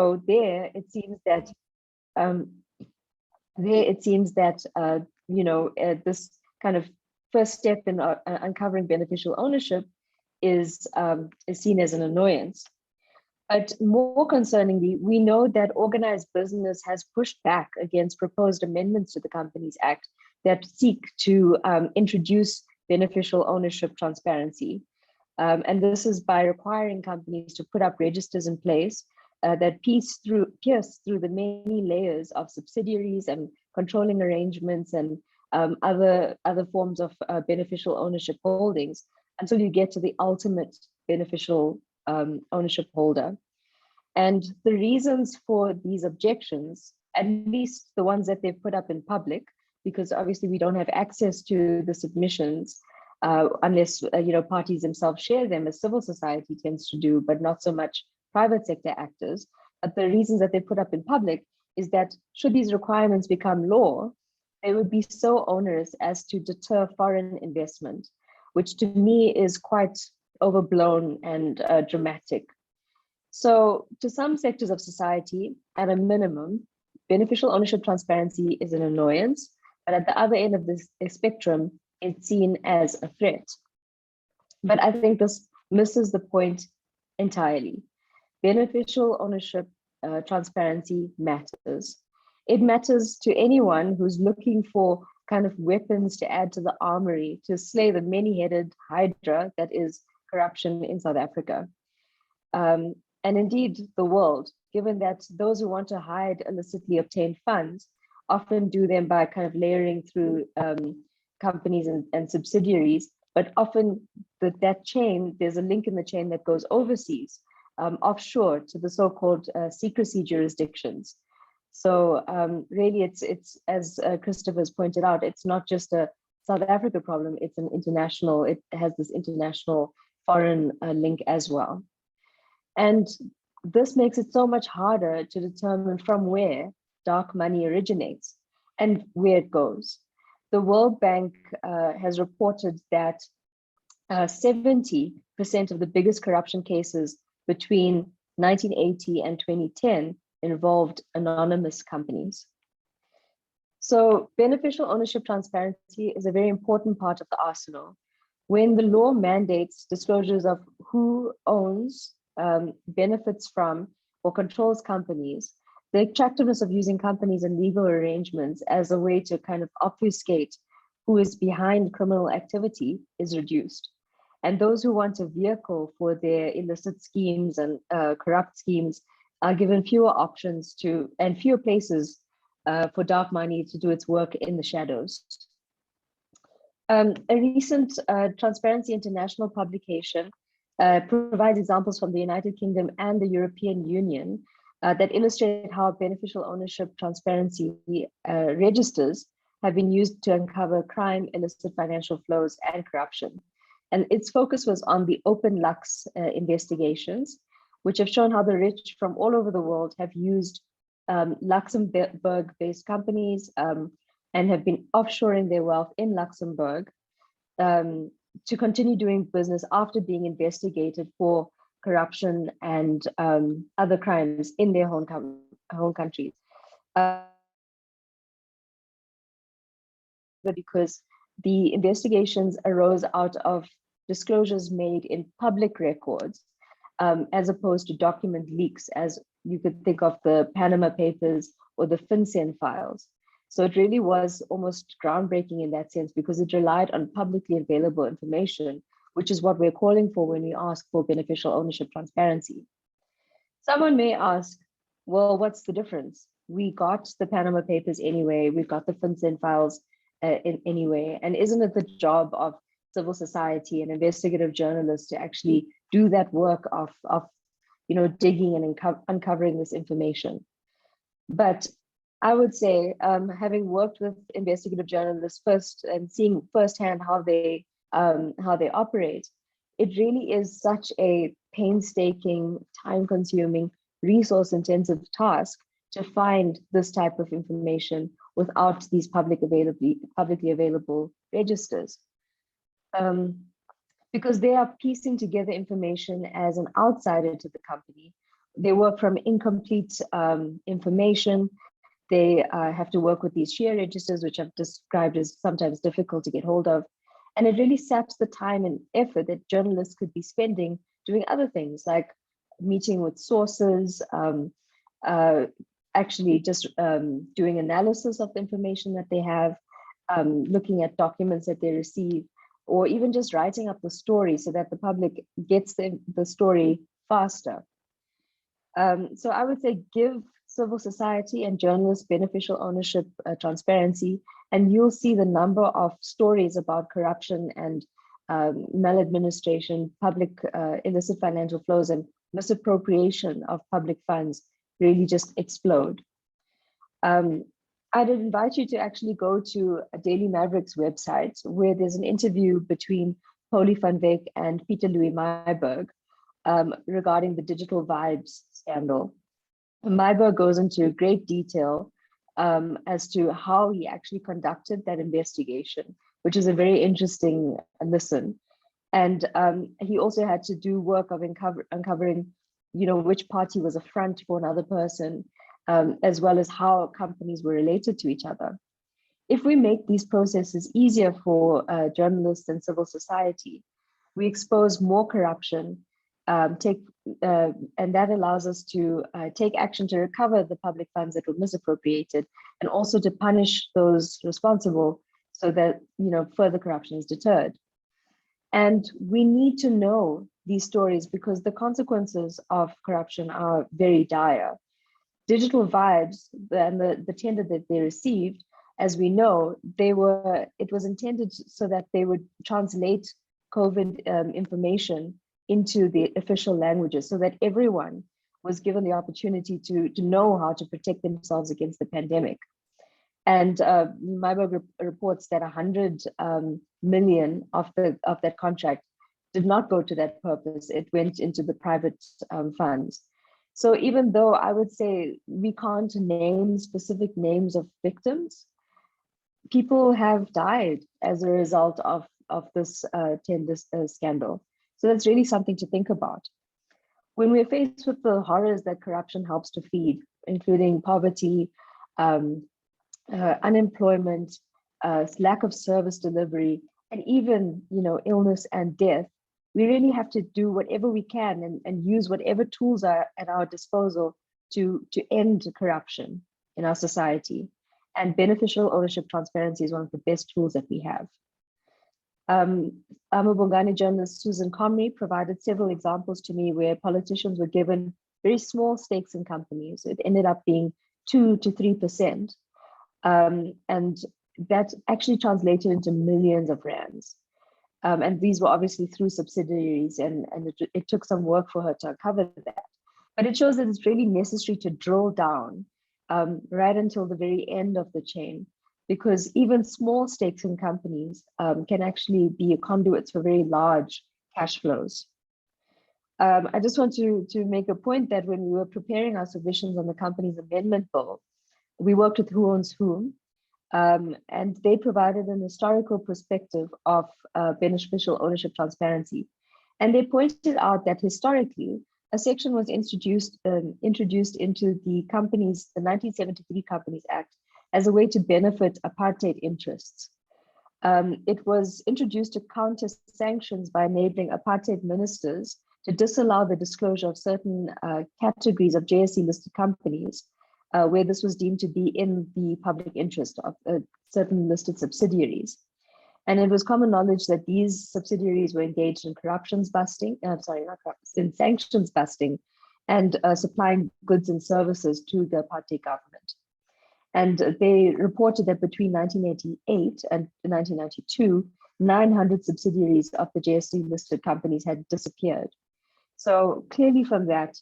So there, it seems that this kind of first step in uncovering beneficial ownership is seen as an annoyance. But more concerningly, we know that organized business has pushed back against proposed amendments to the Companies Act that seek to introduce beneficial ownership transparency. And this is by requiring companies to put up registers in place that pierce through the many layers of subsidiaries and controlling arrangements and other forms of beneficial ownership holdings until you get to the ultimate beneficial ownership holder. And the reasons for these objections, at least the ones that they've put up in public, because obviously we don't have access to the submissions unless parties themselves share them, as civil society tends to do, but not so much private sector actors. But the reasons that they put up in public is that should these requirements become law, they would be so onerous as to deter foreign investment, which to me is quite overblown and dramatic. So to some sectors of society, at a minimum, beneficial ownership transparency is an annoyance, but at the other end of this spectrum, it's seen as a threat. But I think this misses the point entirely. Beneficial ownership transparency matters. It matters to anyone who's looking for kind of weapons to add to the armory to slay the many-headed hydra that is corruption in South Africa. And indeed the world, given that those who want to hide illicitly obtained funds often do them by kind of layering through companies and subsidiaries, but often that chain, there's a link in the chain that goes overseas, offshore to the so-called secrecy jurisdictions. So really it's as Christopher's pointed out, it's not just a South Africa problem, it's an international, it has this international foreign link as well. And this makes it so much harder to determine from where dark money originates and where it goes. The World Bank has reported that 70% of the biggest corruption cases between 1980 and 2010 involved anonymous companies. So beneficial ownership transparency is a very important part of the arsenal. When the law mandates disclosures of who owns, benefits from, or controls companies, the attractiveness of using companies and legal arrangements as a way to kind of obfuscate who is behind criminal activity is reduced. And those who want a vehicle for their illicit schemes and corrupt schemes are given fewer options to and fewer places for dark money to do its work in the shadows. A recent Transparency International publication provides examples from the United Kingdom and the European Union that illustrate how beneficial ownership transparency registers have been used to uncover crime, illicit financial flows, and corruption. And its focus was on the Open Lux investigations, which have shown how the rich from all over the world have used Luxembourg-based companies and have been offshoring their wealth in Luxembourg to continue doing business after being investigated for corruption and other crimes in their home countries. Because the investigations arose out of disclosures made in public records, as opposed to document leaks, as you could think of the Panama Papers or the FinCEN files. So it really was almost groundbreaking in that sense, because it relied on publicly available information, which is what we're calling for when we ask for beneficial ownership transparency. Someone may ask, well, what's the difference? We got the Panama Papers anyway, we've got the FinCEN files anyway, and isn't it the job of civil society and investigative journalists to actually do that work of digging and uncovering this information? But I would say, having worked with investigative journalists first and seeing firsthand how they operate, it really is such a painstaking, time-consuming, resource-intensive task to find this type of information without these publicly available registers. Because they are piecing together information as an outsider to the company, They work from incomplete information. They have to work with these share registers, which I've described as sometimes difficult to get hold of. And it really saps the time and effort that journalists could be spending doing other things like meeting with sources, actually just doing analysis of the information that they have, looking at documents that they receive, or even just writing up the story so that the public gets the story faster. So I would say give civil society and journalists beneficial ownership, transparency, and you'll see the number of stories about corruption and maladministration, public illicit financial flows, and misappropriation of public funds really just explode. I'd invite you to actually go to a Daily Mavericks website where there's an interview between Polly van Wyk and Peter Louis Myburgh regarding the digital vibes scandal. Myburgh goes into great detail as to how he actually conducted that investigation, which is a very interesting listen. And he also had to do work of uncovering, which party was a front for another person, as well as how companies were related to each other. If we make these processes easier for journalists and civil society, we expose more corruption, and that allows us to take action to recover the public funds that were misappropriated, and also to punish those responsible so that further corruption is deterred. And we need to know these stories because the consequences of corruption are very dire. Digital Vibes and the tender that they received, as we know, it was intended so that they would translate COVID information into the official languages so that everyone was given the opportunity to know how to protect themselves against the pandemic. And Myburgh reports that 100 million of that contract did not go to that purpose. It went into the private funds. So even though I would say we can't name specific names of victims, people have died as a result of this tender scandal. So that's really something to think about. When we're faced with the horrors that corruption helps to feed, including poverty, unemployment, lack of service delivery, and even illness and death, we really have to do whatever we can and use whatever tools are at our disposal to end corruption in our society. And beneficial ownership transparency is one of the best tools that we have. amaBhungane journalist Susan Comrie provided several examples to me where politicians were given very small stakes in companies. It ended up being 2 to 3%. And that actually translated into millions of rands. And these were obviously through subsidiaries, and it took some work for her to uncover that. But it shows that it's really necessary to drill down right until the very end of the chain, because even small stakes in companies can actually be conduits for very large cash flows. I just want to make a point that when we were preparing our submissions on the Companies Amendment Bill, we worked with Who Owns Whom, and they provided an historical perspective of beneficial ownership transparency. And they pointed out that historically, a section was introduced into the 1973 Companies Act as a way to benefit apartheid interests. It was introduced to counter sanctions by enabling apartheid ministers to disallow the disclosure of certain categories of JSE listed companies where this was deemed to be in the public interest of certain listed subsidiaries. And it was common knowledge that these subsidiaries were engaged in sanctions busting, and supplying goods and services to the apartheid government. And they reported that between 1988 and 1992, 900 subsidiaries of the JSE listed companies had disappeared. So clearly from that,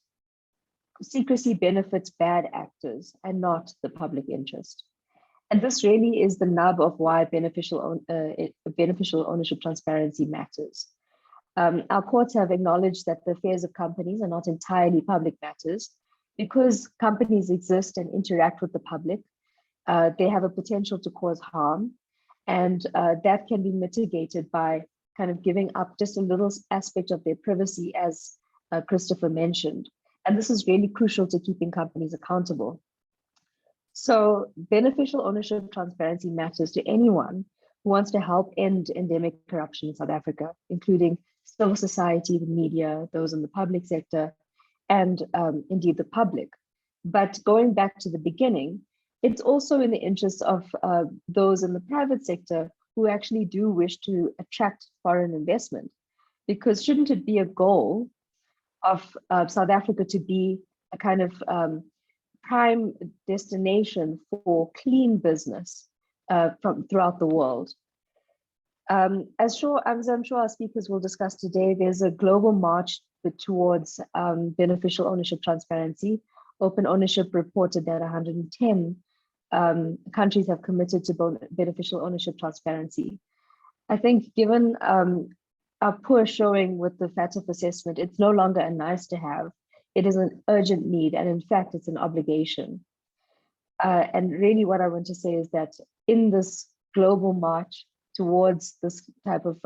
secrecy benefits bad actors and not the public interest. And this really is the nub of why beneficial ownership transparency matters. Our courts have acknowledged that the affairs of companies are not entirely public matters because companies exist and interact with the public. They have a potential to cause harm, and that can be mitigated by kind of giving up just a little aspect of their privacy, as Christopher mentioned. And this is really crucial to keeping companies accountable. So beneficial ownership transparency matters to anyone who wants to help end endemic corruption in South Africa, including civil society, the media, those in the public sector, and indeed the public. But going back to the beginning, it's also in the interest of those in the private sector who actually do wish to attract foreign investment. Because shouldn't it be a goal of South Africa to be a kind of prime destination for clean business from throughout the world? As I'm sure our speakers will discuss today, there's a global march towards beneficial ownership transparency. Open Ownership reported that 110 countries have committed to beneficial ownership transparency. I think given our poor showing with the FATF assessment, it's no longer a nice to have. It is an urgent need, and in fact, it's an obligation. And really what I want to say is that in this global march towards this type of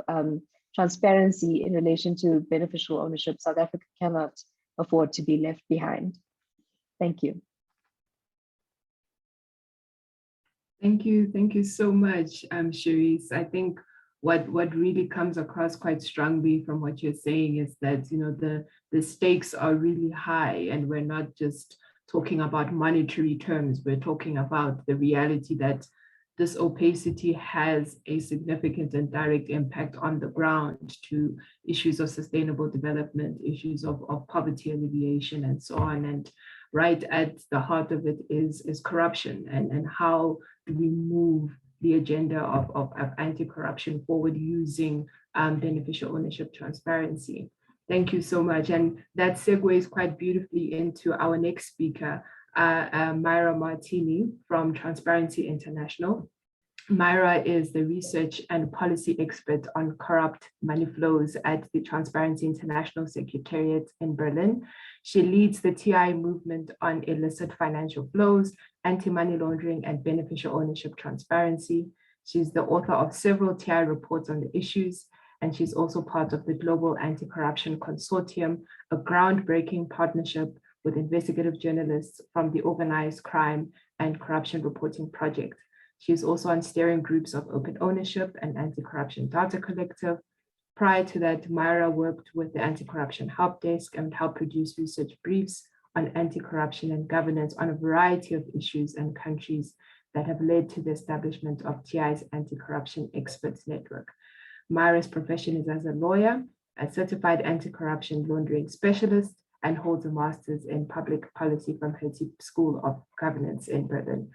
transparency in relation to beneficial ownership, South Africa cannot afford to be left behind. Thank you. Thank you so much, Cherese. I think what really comes across quite strongly from what you're saying is that, you know, the stakes are really high, and we're not just talking about monetary terms. We're talking about the reality that this opacity has a significant and direct impact on the ground to issues of sustainable development, issues of poverty alleviation, and so on. And right at the heart of it is corruption, and how do we move the agenda of anti-corruption forward using beneficial ownership transparency. Thank you so much. And that segues quite beautifully into our next speaker, Maira Martini from Transparency International. Maira is the research and policy expert on corrupt money flows at the Transparency International Secretariat in Berlin. She leads the TI movement on illicit financial flows, anti-money laundering, and beneficial ownership transparency. She's the author of several TI reports on the issues, and she's also part of the Global Anti-Corruption Consortium, a groundbreaking partnership with investigative journalists from the Organized Crime and Corruption Reporting Project. She's also on steering groups of Open Ownership and Anti-Corruption Data Collective. Prior to that, Maira worked with the Anti-Corruption Help Desk and helped produce research briefs on anti-corruption and governance on a variety of issues and countries that have led to the establishment of TI's Anti-Corruption Experts Network. Maira's profession is as a lawyer, a certified anti-corruption laundering specialist, and holds a master's in public policy from Hertie School of Governance in Berlin.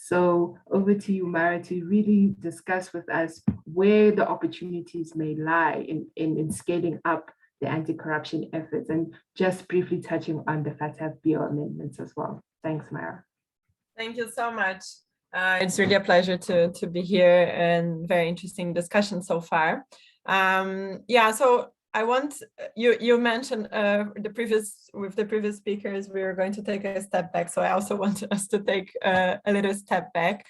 So over to you, Maira, to really discuss with us where the opportunities may lie in scaling up the anti-corruption efforts, and just briefly touching on the FATF bill amendments as well. Thanks, Maira. Thank you so much. It's really a pleasure to be here, and very interesting discussion so far. So I want, you mentioned with the previous speakers, we were going to take a step back. So I also want us to take a little step back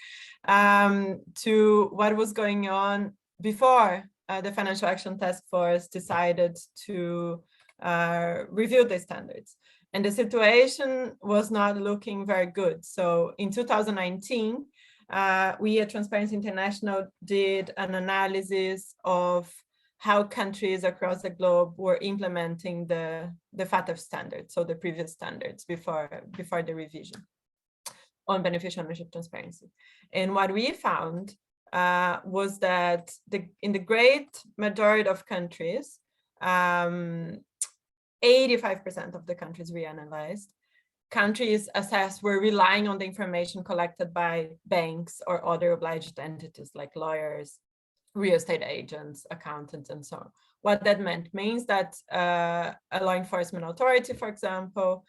to what was going on before the Financial Action Task Force decided to review the standards. And the situation was not looking very good. So in 2019, we at Transparency International did an analysis of how countries across the globe were implementing the FATF standards, so the previous standards before the revision on beneficial ownership transparency. And what we found was that in the great majority of countries, 85% of the countries we analyzed, countries assessed were relying on the information collected by banks or other obliged entities like lawyers, real estate agents, accountants, and so on. What that means that a law enforcement authority, for example,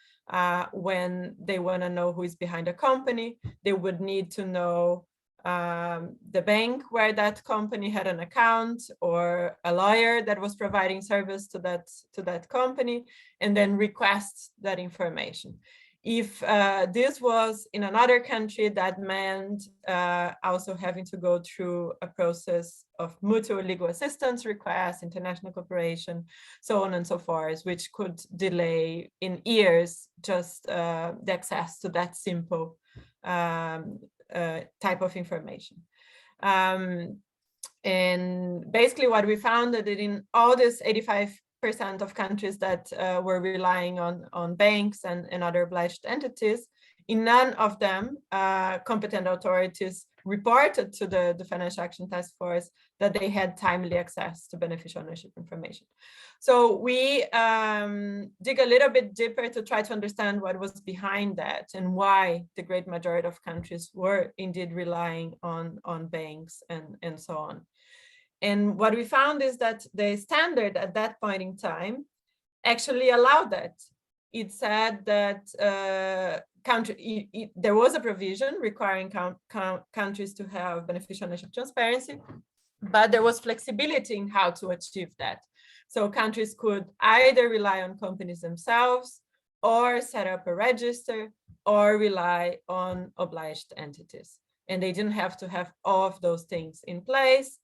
when they want to know who is behind a company, they would need to know the bank where that company had an account, or a lawyer that was providing service to that company, and then request that information. If this was in another country, that meant also having to go through a process of mutual legal assistance requests, international cooperation, so on and so forth, which could delay in years just the access to that simple type of information. And basically what we found that in all these 85% of countries that were relying on banks and other obliged entities, in none of them competent authorities reported to the Financial Action Task Force that they had timely access to beneficial ownership information. So we dig a little bit deeper to try to understand what was behind that and why the great majority of countries were indeed relying on banks and so on. And what we found is that the standard at that point in time actually allowed that. It said that there was a provision requiring countries to have beneficial ownership transparency, but there was flexibility in how to achieve that. So countries could either rely on companies themselves or set up a register or rely on obliged entities. And they didn't have to have all of those things in place.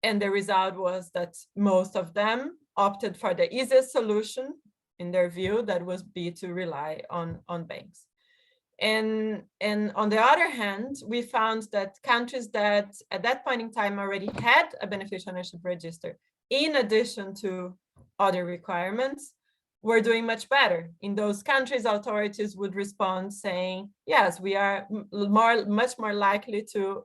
And the result was that most of them opted for the easiest solution in their view, that was to rely on banks. And on the other hand, we found that countries that at that point in time already had a beneficial ownership register, in addition to other requirements, were doing much better. In those countries, authorities would respond saying, yes, we are much more likely to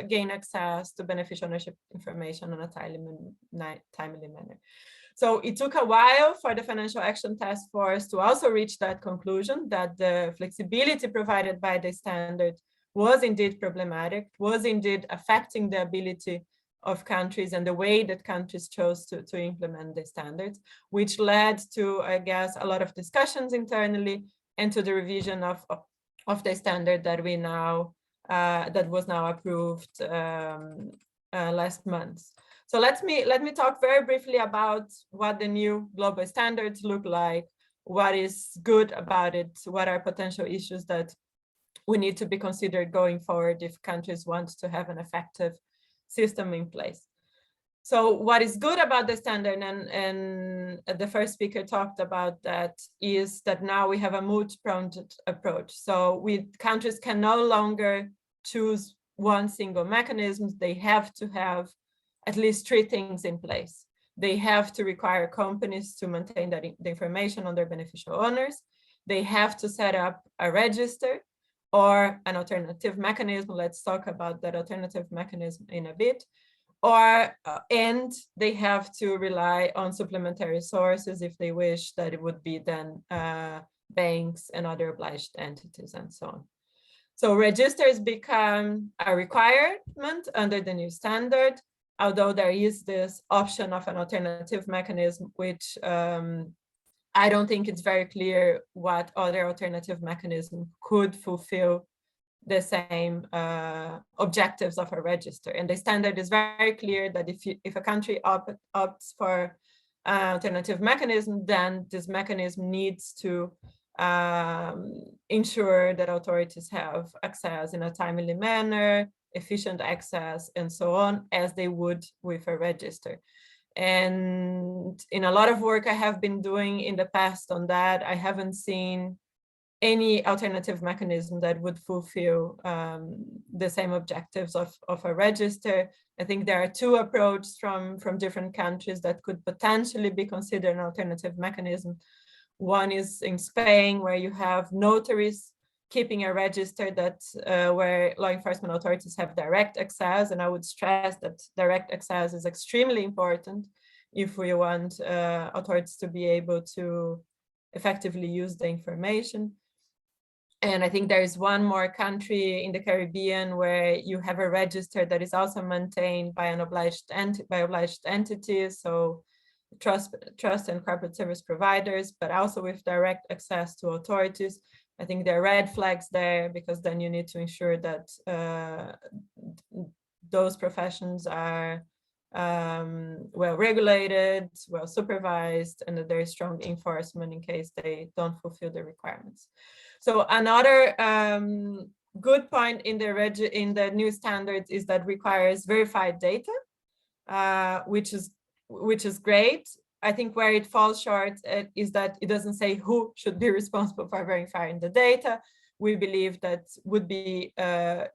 gain access to beneficial ownership information in a timely manner. So it took a while for the Financial Action Task Force to also reach that conclusion that the flexibility provided by the standard was indeed problematic, was indeed affecting the ability of countries and the way that countries chose to implement the standards, which led to, I guess, a lot of discussions internally and to the revision of the standard that we now that was now approved last month. So let me talk very briefly about what the new global standards look like, what is good about it, what are potential issues that we need to be considered going forward if countries want to have an effective system in place. So what is good about the standard, and the first speaker talked about that, is that now we have a multi-pronged approach. So countries can no longer choose one single mechanism. They have to have at least 3 things in place. They have to require companies to maintain the information on their beneficial owners. They have to set up a register or an alternative mechanism. Let's talk about that alternative mechanism in a bit. And they have to rely on supplementary sources if they wish, that it would be then banks and other obliged entities and so on. So registers become a requirement under the new standard, although there is this option of an alternative mechanism, which I don't think it's very clear what other alternative mechanism could fulfill the same objectives of a register. And the standard is very clear that if a country opts for an alternative mechanism, then this mechanism needs to ensure that authorities have access in a timely manner, efficient access, and so on, as they would with a register. And in a lot of work I have been doing in the past on that, I haven't seen any alternative mechanism that would fulfill the same objectives of a register. I think there are 2 approaches from different countries that could potentially be considered an alternative mechanism. One is in Spain, where you have notaries keeping a register that where law enforcement authorities have direct access. And I would stress that direct access is extremely important if we want authorities to be able to effectively use the information. And I think there is one more country in the Caribbean where you have a register that is also maintained by obliged entities, so trust and corporate service providers, but also with direct access to authorities. I think there are red flags there, because then you need to ensure that those professions are well regulated, well supervised, and that there is strong enforcement in case they don't fulfill the requirements. So another good point in the new standards is that requires verified data, which is great. I think where it falls short is that it doesn't say who should be responsible for verifying the data. We believe that would be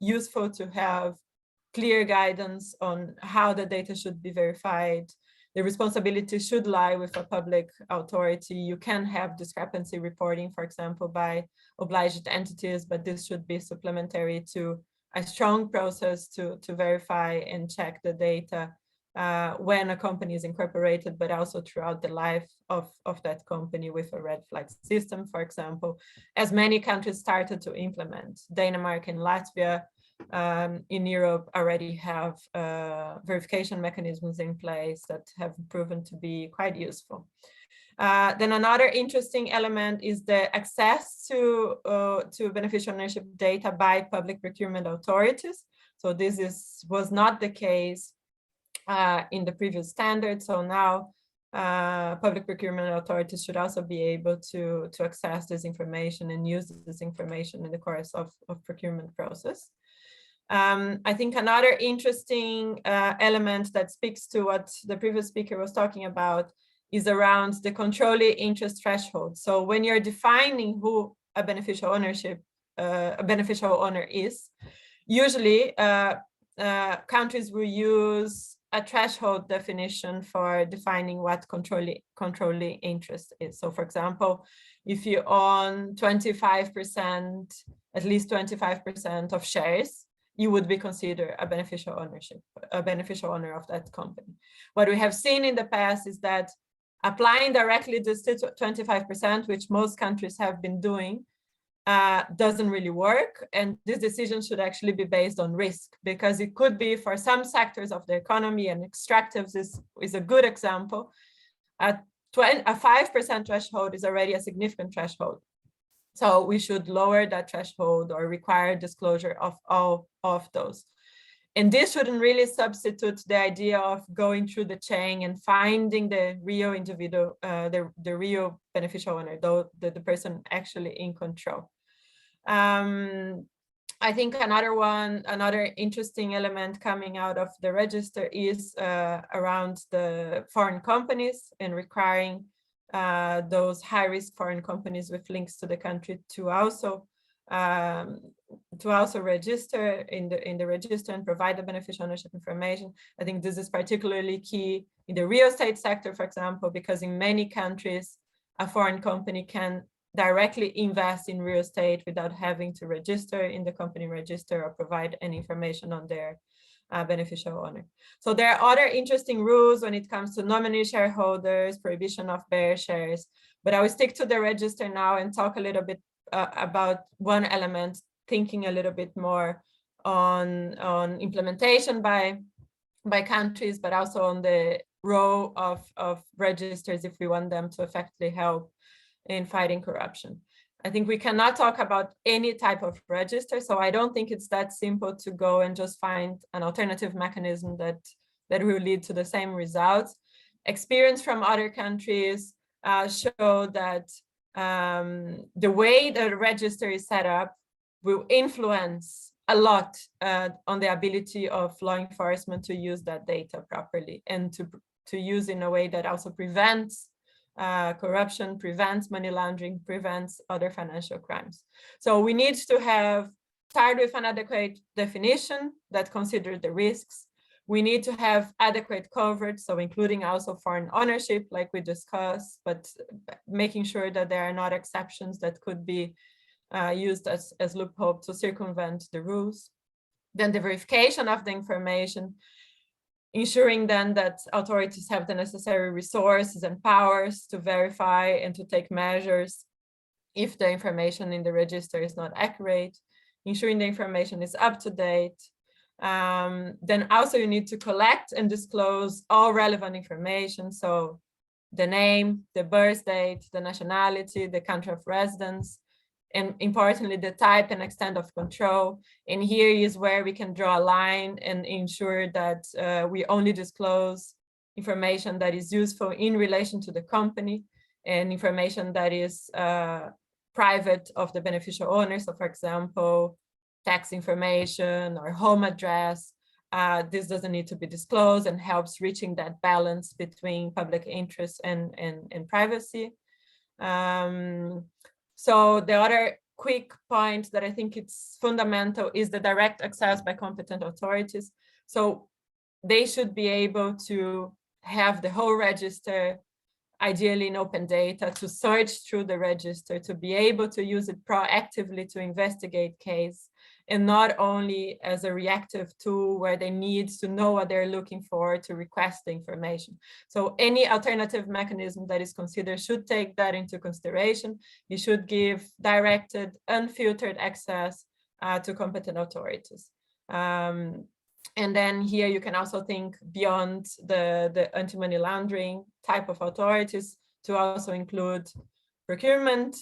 useful to have clear guidance on how the data should be verified. The responsibility should lie with a public authority. You can have discrepancy reporting, for example, by obliged entities, but this should be supplementary to a strong process to verify and check the data when a company is incorporated, but also throughout the life of that company with a red flag system, for example, as many countries started to implement. Denmark and Latvia in Europe already have verification mechanisms in place that have proven to be quite useful. Then another interesting element is the access to beneficial ownership data by public procurement authorities. So this was not the case in the previous standard. So now public procurement authorities should also be able to access this information and use this information in the course of procurement process. I think another interesting element that speaks to what the previous speaker was talking about is around the controlling interest threshold. So when you're defining who a beneficial owner is, usually countries will use a threshold definition for defining what controlling interest is. So for example, if you own 25%, at least 25% of shares, you would be considered a beneficial owner of that company. What we have seen in the past is that applying directly this 25%, which most countries have been doing, doesn't really work. And this decision should actually be based on risk, because it could be for some sectors of the economy, and extractives is a good example. A 5% threshold is already a significant threshold. So we should lower that threshold or require disclosure of all of those. And this shouldn't really substitute the idea of going through the chain and finding the real individual, the real beneficial owner, though the person actually in control. I think another interesting element coming out of the register is around the foreign companies and requiring those high-risk foreign companies with links to the country to also register in the register and provide the beneficial ownership information. I think this is particularly key in the real estate sector, for example, because in many countries, a foreign company can directly invest in real estate without having to register in the company register or provide any information on their beneficial owner. So there are other interesting rules when it comes to nominee shareholders, prohibition of bearer shares, but I will stick to the register now and talk a little bit about one element, thinking a little bit more on implementation by countries, but also on the role of registers if we want them to effectively help in fighting corruption. I think we cannot talk about any type of register, so I don't think it's that simple to go and just find an alternative mechanism that will lead to the same results. Experience from other countries show that the way the register is set up will influence a lot on the ability of law enforcement to use that data properly and to use in a way that also prevents corruption, prevents money laundering, prevents other financial crimes. So we need to start with an adequate definition that considers the risks. We need to have adequate coverage, so including also foreign ownership, like we discussed, but making sure that there are not exceptions that could be used as loophole to circumvent the rules. Then the verification of the information, ensuring then that authorities have the necessary resources and powers to verify and to take measures if the information in the register is not accurate, ensuring the information is up to date. Then also you need to collect and disclose all relevant information. So the name, the birth date, the nationality, the country of residence, and importantly, the type and extent of control. And here is where we can draw a line and ensure that we only disclose information that is useful in relation to the company and information that is private of the beneficial owner. So for example, tax information or home address, this doesn't need to be disclosed and helps reaching that balance between public interest and privacy. So the other quick point that I think it's fundamental is the direct access by competent authorities. So they should be able to have the whole register, ideally in open data, to search through the register, to be able to use it proactively to investigate case, and not only as a reactive tool where they need to know what they're looking for to request the information. So any alternative mechanism that is considered should take that into consideration. You should give directed, unfiltered access to competent authorities. And then here you can also think beyond the anti-money laundering type of authorities to also include procurement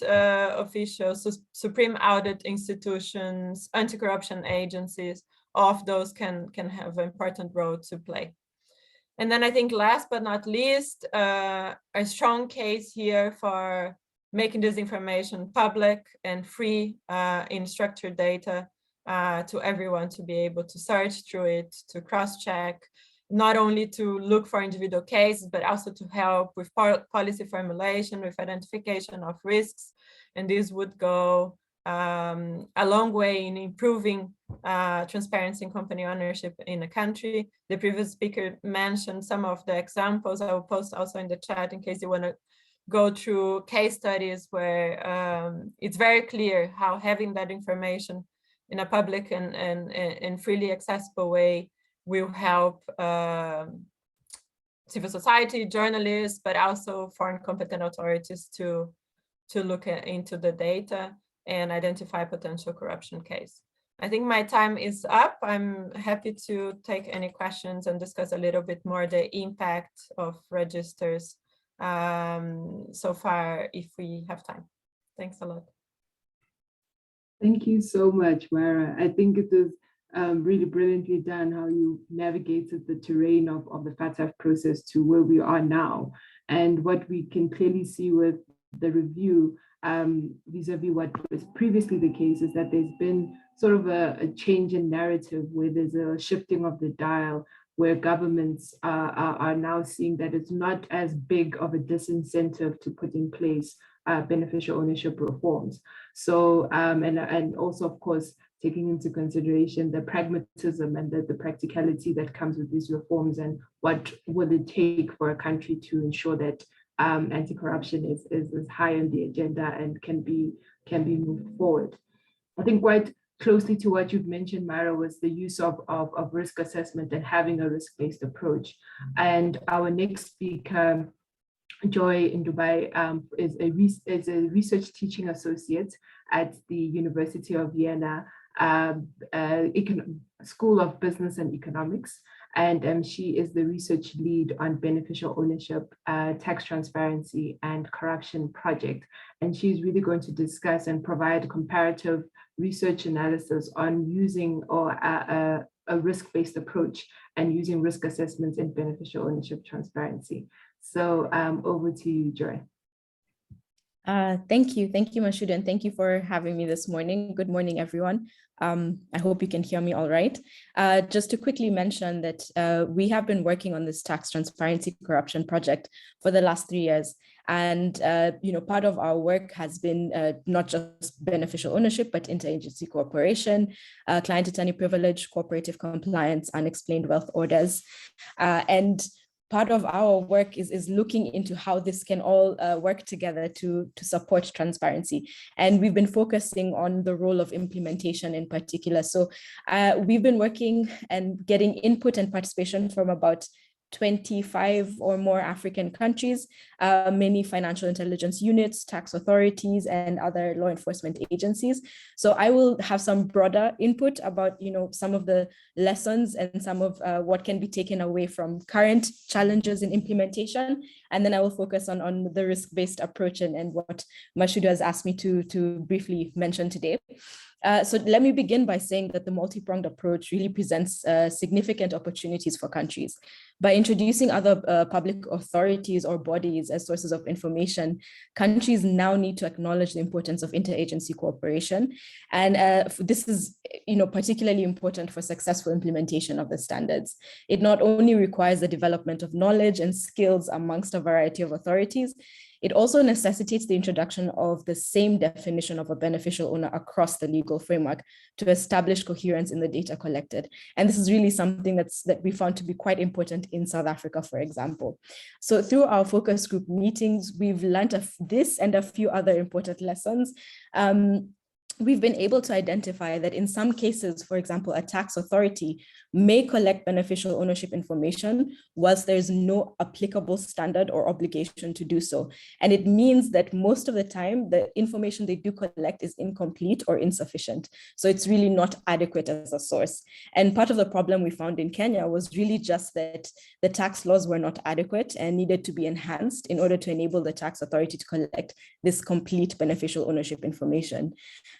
officials, supreme audit institutions, anti-corruption agencies. All of those can have an important role to play. And then I think last but not least, a strong case here for making this information public and free in structured data to everyone to be able to search through it, to cross-check, not only to look for individual cases, but also to help with policy formulation, with identification of risks. And this would go a long way in improving transparency in company ownership in a country. The previous speaker mentioned some of the examples. I will post also in the chat in case you want to go through case studies where it's very clear how having that information in a public and freely accessible way will help civil society, journalists, but also foreign competent authorities to look into the data and identify potential corruption case. I think my time is up. I'm happy to take any questions and discuss a little bit more the impact of registers so far if we have time. Thanks a lot. Thank you so much, Maira. I think it is really brilliantly done how you navigated the terrain of the FATF process to where we are now. And what we can clearly see with the review vis-a-vis what was previously the case is that there's been sort of a change in narrative where there's a shifting of the dial, where governments are now seeing that it's not as big of a disincentive to put in place beneficial ownership reforms. So, and also, of course, taking into consideration the pragmatism and the practicality that comes with these reforms, and what will it take for a country to ensure that anti-corruption is high on the agenda and can be moved forward. I think quite closely to what you've mentioned, Maira, was the use of risk assessment and having a risk-based approach. And our next speaker, Joy in Dubai, is a research teaching associate at the University of Vienna School of Business and Economics. And she is the research lead on beneficial ownership, tax transparency, and corruption project. And she's really going to discuss and provide comparative research analysis on using a risk-based approach and using risk assessments in beneficial ownership transparency. So over to you, Joy. Thank you, Mashudu, and thank you for having me this morning. Good morning, everyone. I hope you can hear me all right. Just to quickly mention that we have been working on this tax transparency corruption project for the last 3 years. And part of our work has been not just beneficial ownership, but interagency cooperation, client attorney privilege, cooperative compliance, unexplained wealth orders. And part of our work is looking into how this can all work together to support transparency. And we've been focusing on the role of implementation in particular. So we've been working and getting input and participation from about 25 or more African countries, many financial intelligence units, tax authorities, and other law enforcement agencies. So I will have some broader input about, some of the lessons and some of what can be taken away from current challenges in implementation. And then I will focus on the risk-based approach and what Mashudu has asked me to briefly mention today. So let me begin by saying that the multi-pronged approach really presents significant opportunities for countries. By introducing other public authorities or bodies as sources of information, countries now need to acknowledge the importance of interagency cooperation. And this is particularly important for successful implementation of the standards. It not only requires the development of knowledge and skills amongst a variety of authorities, it also necessitates the introduction of the same definition of a beneficial owner across the legal framework to establish coherence in the data collected. And this is really something that we found to be quite important in South Africa, for example. So through our focus group meetings, we've learned this and a few other important lessons. We've been able to identify that in some cases, for example, a tax authority may collect beneficial ownership information whilst there's no applicable standard or obligation to do so. And it means that most of the time, the information they do collect is incomplete or insufficient. So it's really not adequate as a source. And part of the problem we found in Kenya was really just that the tax laws were not adequate and needed to be enhanced in order to enable the tax authority to collect this complete beneficial ownership information.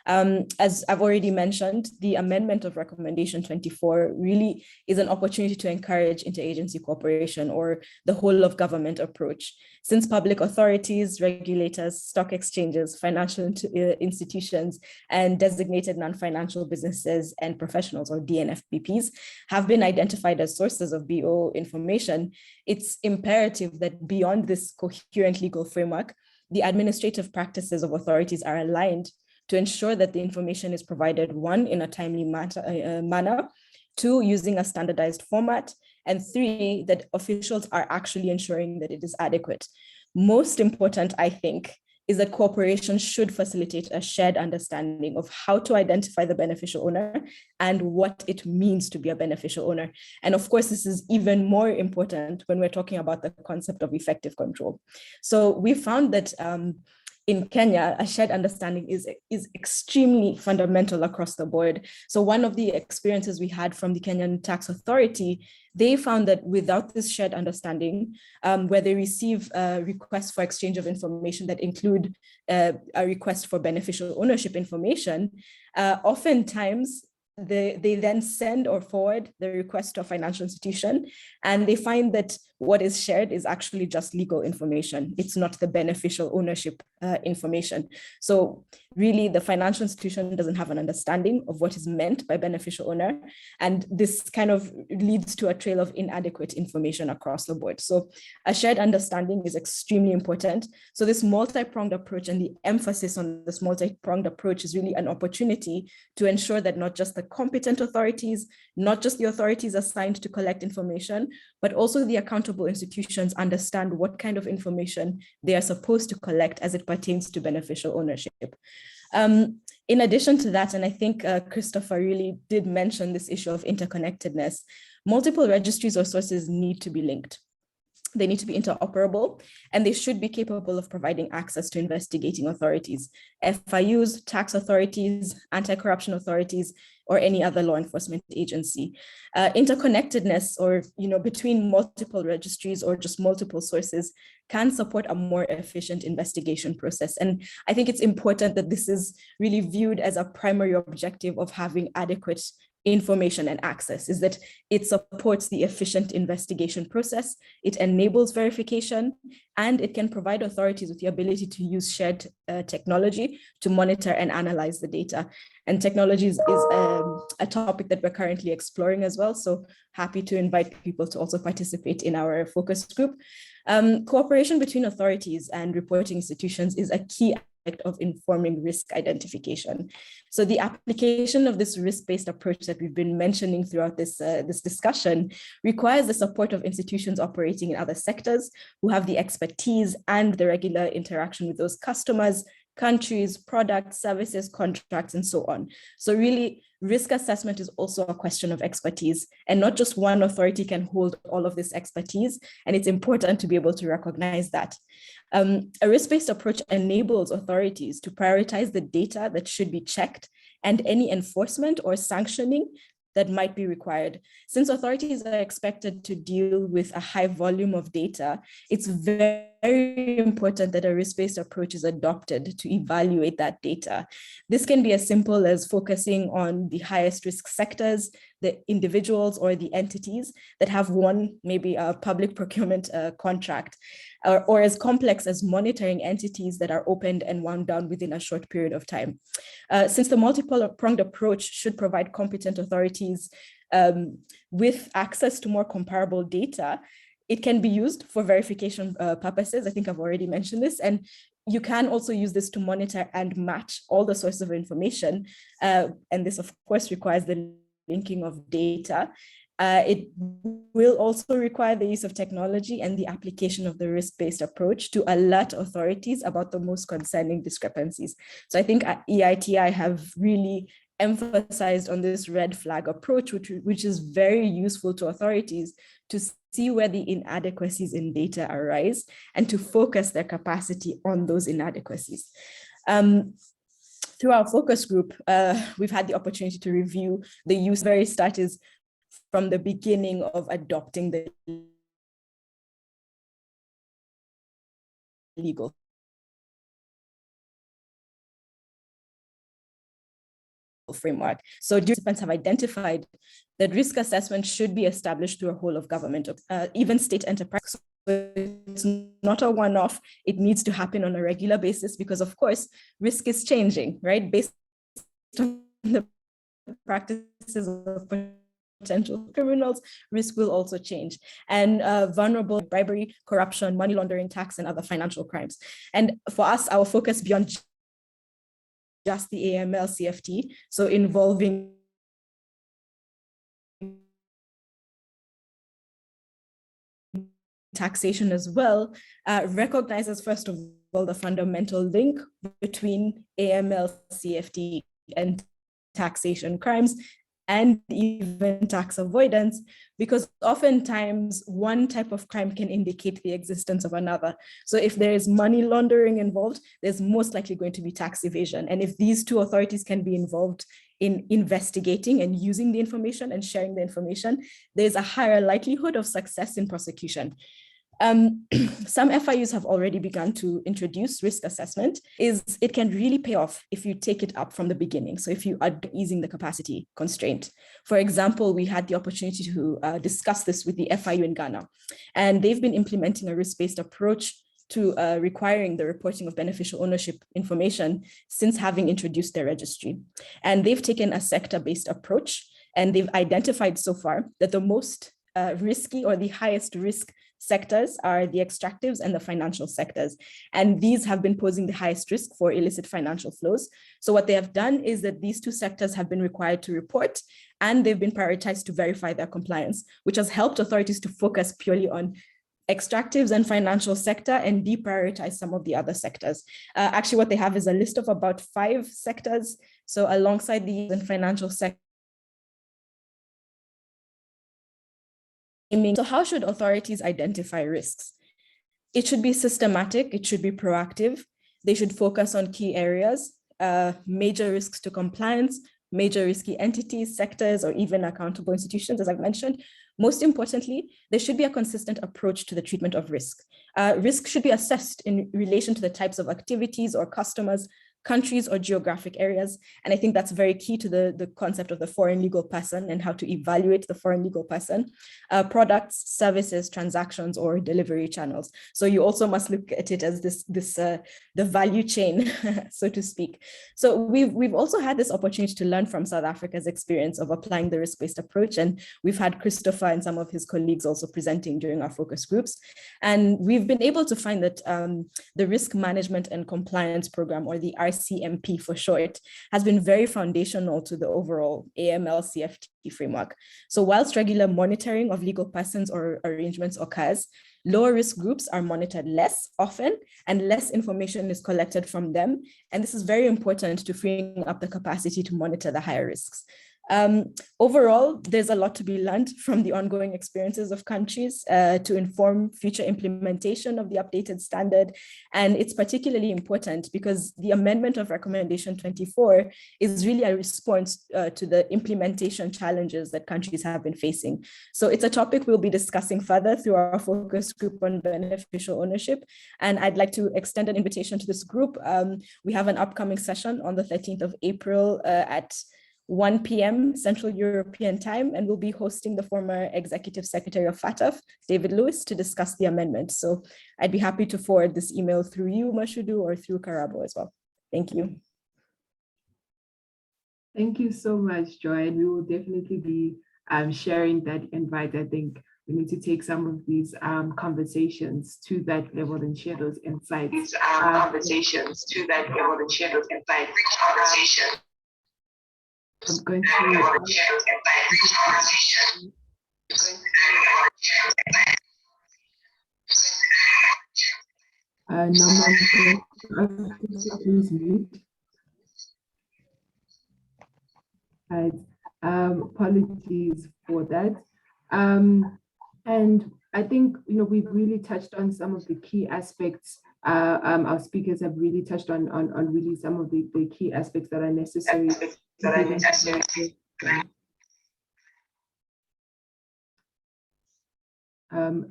As I've already mentioned, the amendment of Recommendation 24 really is an opportunity to encourage interagency cooperation or the whole of government approach. Since public authorities, regulators, stock exchanges, financial institutions, and designated non-financial businesses and professionals or DNFBPs have been identified as sources of BO information, it's imperative that beyond this coherent legal framework, the administrative practices of authorities are aligned to ensure that the information is provided, one, in a timely manner, two, using a standardized format, and three, that officials are actually ensuring that it is adequate. Most important, I think, is that cooperation should facilitate a shared understanding of how to identify the beneficial owner and what it means to be a beneficial owner. And of course, this is even more important when we're talking about the concept of effective control. So we found that in Kenya, a shared understanding is extremely fundamental across the board. So one of the experiences we had from the Kenyan Tax Authority, they found that without this shared understanding, where they receive requests for exchange of information that include a request for beneficial ownership information, oftentimes they then send or forward the request to a financial institution, and they find that what is shared is actually just legal information. It's not the beneficial ownership information. So really the financial institution doesn't have an understanding of what is meant by beneficial owner. And this kind of leads to a trail of inadequate information across the board. So a shared understanding is extremely important. So this multi-pronged approach and the emphasis on this multi-pronged approach is really an opportunity to ensure that not just the competent authorities, not just the authorities assigned to collect information, but also the accountable institutions understand what kind of information they are supposed to collect as it pertains to beneficial ownership. In addition to that, and I think Christopher really did mention this issue of interconnectedness, multiple registries or sources need to be linked. They need to be interoperable, and they should be capable of providing access to investigating authorities, FIUs, tax authorities, anti-corruption authorities, or any other law enforcement agency. Interconnectedness or between multiple registries or just multiple sources can support a more efficient investigation process. And I think it's important that this is really viewed as a primary objective of having adequate information and access, is that it supports the efficient investigation process, it enables verification, and it can provide authorities with the ability to use shared technology to monitor and analyze the data. And technology is a topic that we're currently exploring as well. So happy to invite people to also participate in our focus group. Cooperation between authorities and reporting institutions is a key of informing risk identification. So the application of this risk-based approach that we've been mentioning throughout this discussion requires the support of institutions operating in other sectors who have the expertise and the regular interaction with those customers, countries, products, services, contracts, and so on. So really, risk assessment is also a question of expertise, and not just one authority can hold all of this expertise, and it's important to be able to recognize that. A risk-based approach enables authorities to prioritize the data that should be checked and any enforcement or sanctioning that might be required. Since authorities are expected to deal with a high volume of data, it's very important that a risk-based approach is adopted to evaluate that data. This can be as simple as focusing on the highest risk sectors, the individuals or the entities that have won maybe a public procurement contract, or as complex as monitoring entities that are opened and wound down within a short period of time. Since the multiple-pronged approach should provide competent authorities with access to more comparable data, it can be used for verification purposes. I think I've already mentioned this, and you can also use this to monitor and match all the sources of information. And this, of course, requires the linking of data. It will also require the use of technology and the application of the risk-based approach to alert authorities about the most concerning discrepancies. So I think at EITI have really emphasized on this red flag approach, which is very useful to authorities to see where the inadequacies in data arise and to focus their capacity on those inadequacies. Through our focus group, we've had the opportunity to review the use of various status from the beginning of adopting the legal framework. So participants have identified that risk assessment should be established through a whole of government, even state enterprise. So it's not a one-off, it needs to happen on a regular basis because, of course, risk is changing, right? Based on the practices of potential criminals, risk will also change. And vulnerable bribery, corruption, money laundering, tax, and other financial crimes. And for us, our focus beyond just the AML CFT, so involving taxation as well, recognizes, first of all, the fundamental link between AML CFT and taxation crimes, and even tax avoidance, because oftentimes one type of crime can indicate the existence of another. So if there is money laundering involved, there's most likely going to be tax evasion. And if these two authorities can be involved in investigating and using the information and sharing the information, there's a higher likelihood of success in prosecution. Some FIUs have already begun to introduce risk assessment. It can really pay off if you take it up from the beginning. So if you are easing the capacity constraint. For example, we had the opportunity to discuss this with the FIU in Ghana, and they've been implementing a risk-based approach to requiring the reporting of beneficial ownership information since having introduced their registry. And they've taken a sector-based approach, and they've identified so far that the most risky or the highest risk sectors are the extractives and the financial sectors. And these have been posing the highest risk for illicit financial flows. So what they have done is that these two sectors have been required to report, and they've been prioritized to verify their compliance, which has helped authorities to focus purely on extractives and financial sector and deprioritize some of the other sectors. Actually, what they have is a list of about 5 sectors. So alongside these and financial sector. So how should authorities identify risks? It should be systematic, it should be proactive. They should focus on key areas, major risks to compliance, major risky entities, sectors, or even accountable institutions, as I've mentioned. Most importantly, there should be a consistent approach to the treatment of risk. Risk should be assessed in relation to the types of activities or customers, countries or geographic areas. And I think that's very key to the concept of the foreign legal person and how to evaluate the foreign legal person, products, services, transactions, or delivery channels. So you also must look at it as the value chain, so to speak. So we've also had this opportunity to learn from South Africa's experience of applying the risk-based approach. And we've had Christopher and some of his colleagues also presenting during our focus groups. And we've been able to find that the risk management and compliance program, or the YCMP for short, has been very foundational to the overall AML-CFT framework. So whilst regular monitoring of legal persons or arrangements occurs, lower risk groups are monitored less often and less information is collected from them. And this is very important to freeing up the capacity to monitor the higher risks. Overall, there's a lot to be learned from the ongoing experiences of countries to inform future implementation of the updated standard. And it's particularly important because the amendment of Recommendation 24 is really a response to the implementation challenges that countries have been facing. So it's a topic we'll be discussing further through our focus group on beneficial ownership. And I'd like to extend an invitation to this group. We have an upcoming session on the 13th of April at 1 p.m. Central European Time, and we'll be hosting the former Executive Secretary of FATF, David Lewis, to discuss the amendment. So I'd be happy to forward this email through you, Mashudu, or through Karabo as well. Thank you. Thank you so much, Joy. And we will definitely be sharing that invite. I think we need to take some of these conversations to that level and share those insights. Conversations to that level and share those insights. I'm going to please mute. Apologies for that. And I think we've really touched on some of the key aspects. Our speakers have really touched on really some of the key aspects that are necessary.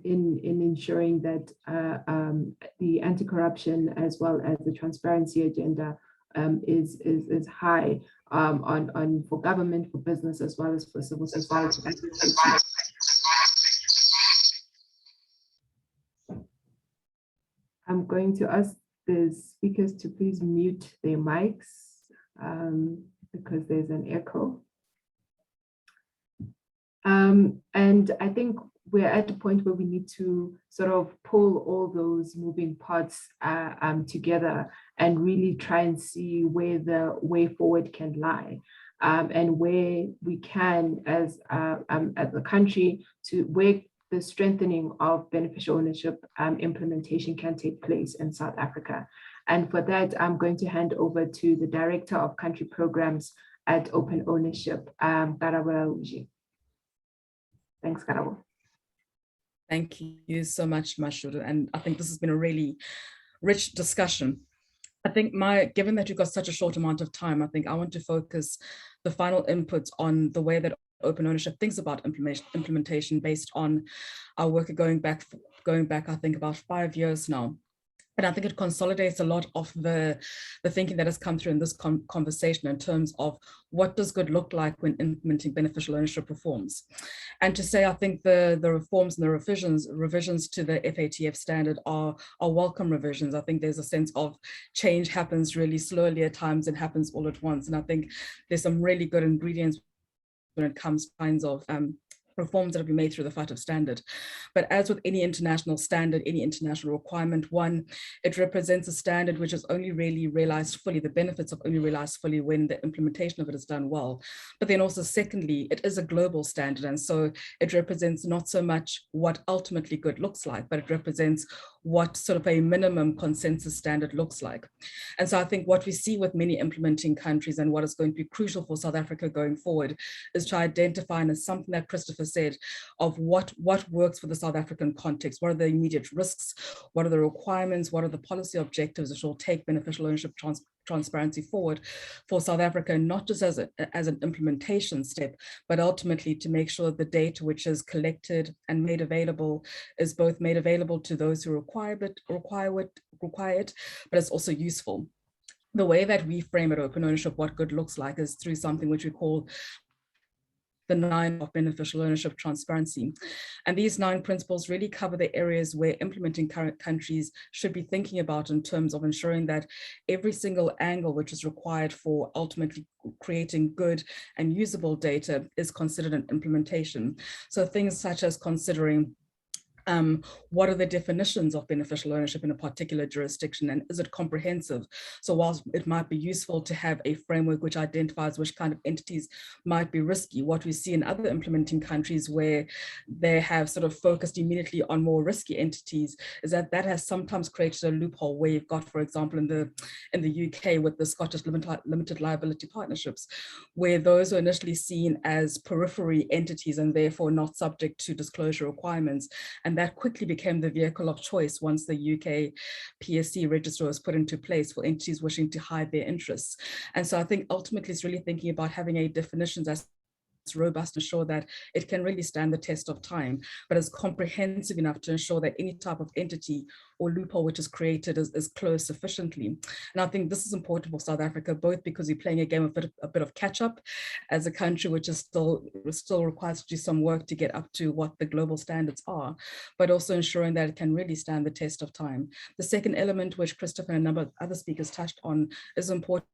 In ensuring that the anti-corruption as well as the transparency agenda is high on for government, for business, as well as for civil society. I'm going to ask the speakers to please mute their mics because there's an echo. And I think we're at a point where we need to sort of pull all those moving parts together and really try and see where the way forward can lie, and where we can, as a country, to where the strengthening of beneficial ownership implementation can take place in South Africa. And for that, I'm going to hand over to the Director of Country Programs at Open Ownership, Karabo. Thanks, Karabo. Thank you so much, Mashudu. And I think this has been a really rich discussion. I think given that you've got such a short amount of time, I think I want to focus the final inputs on the way that Open Ownership thinks about implementation based on our work going back, I think, about 5 years now. And I think it consolidates a lot of the thinking that has come through in this conversation in terms of what does good look like when implementing beneficial ownership reforms. And to say, I think the reforms and the revisions to the FATF standard are welcome revisions. I think there's a sense of change happens really slowly at times and happens all at once. And I think there's some really good ingredients when it comes to kinds of reforms that have been made through the FATF standard. But as with any international standard, any international requirement, one, it represents a standard which is only really realized fully, the benefits of only realized fully when the implementation of it is done well. But then also secondly, it is a global standard. And so it represents not so much what ultimately good looks like, but it represents what sort of a minimum consensus standard looks like. And so I think what we see with many implementing countries and what is going to be crucial for South Africa going forward is to identify, and as something that Christopher said, of what works for the South African context, what are the immediate risks, what are the requirements, what are the policy objectives that will take beneficial ownership transparency forward for South Africa, not just as an implementation step, but ultimately to make sure that the data which is collected and made available is both made available to those who require it, but it's also useful. The way that we frame at Open Ownership what good looks like is through something which we call the 9 of beneficial ownership transparency. And these 9 principles really cover the areas where implementing current countries should be thinking about in terms of ensuring that every single angle which is required for ultimately creating good and usable data is considered in implementation. So things such as considering what are the definitions of beneficial ownership in a particular jurisdiction, and is it comprehensive? So whilst it might be useful to have a framework which identifies which kind of entities might be risky, what we see in other implementing countries where they have sort of focused immediately on more risky entities is that that has sometimes created a loophole where you've got, for example, in the UK with the Scottish limited liability partnerships, where those are initially seen as periphery entities and therefore not subject to disclosure requirements. And that quickly became the vehicle of choice once the UK PSC register was put into place for entities wishing to hide their interests. And so I think ultimately it's really thinking about having a definition that's robust to ensure that it can really stand the test of time, but is comprehensive enough to ensure that any type of entity or loophole which is created is closed sufficiently. And I think this is important for South Africa, both because we're playing a game of a bit of catch up as a country which is still requires to do some work to get up to what the global standards are, but also ensuring that it can really stand the test of time. The second element, which Christopher and a number of other speakers touched on, is important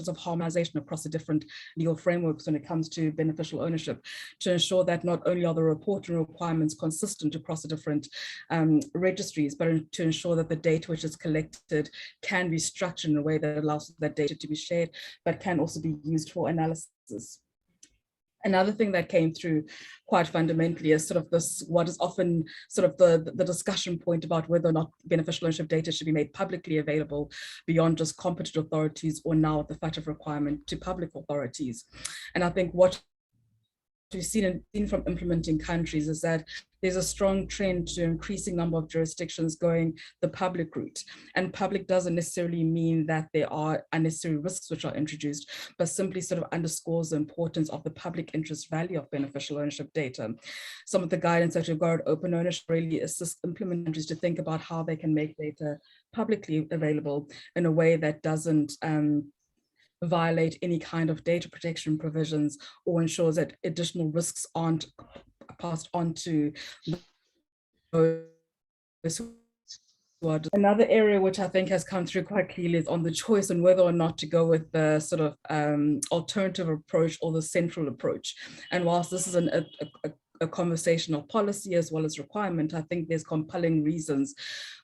of harmonization across the different legal frameworks when it comes to beneficial ownership, to ensure that not only are the reporting requirements consistent across the different registries, but to ensure that the data which is collected can be structured in a way that allows that data to be shared, but can also be used for analysis. Another thing that came through quite fundamentally is sort of this, what is often sort of the discussion point about whether or not beneficial ownership data should be made publicly available beyond just competent authorities, or now the FATF requirement to public authorities. And I think what we've seen from implementing countries is that there's a strong trend to increasing number of jurisdictions going the public route. And public doesn't necessarily mean that there are unnecessary risks which are introduced, but simply sort of underscores the importance of the public interest value of beneficial ownership data. Some of the guidance that we've got open ownership really assists implement countries to think about how they can make data publicly available in a way that doesn't violate any kind of data protection provisions, or ensures that additional risks aren't passed on to those. Another area which I think has come through quite clearly is on the choice on whether or not to go with the sort of alternative approach or the central approach. And whilst this is a conversation of policy as well as requirement, I think there's compelling reasons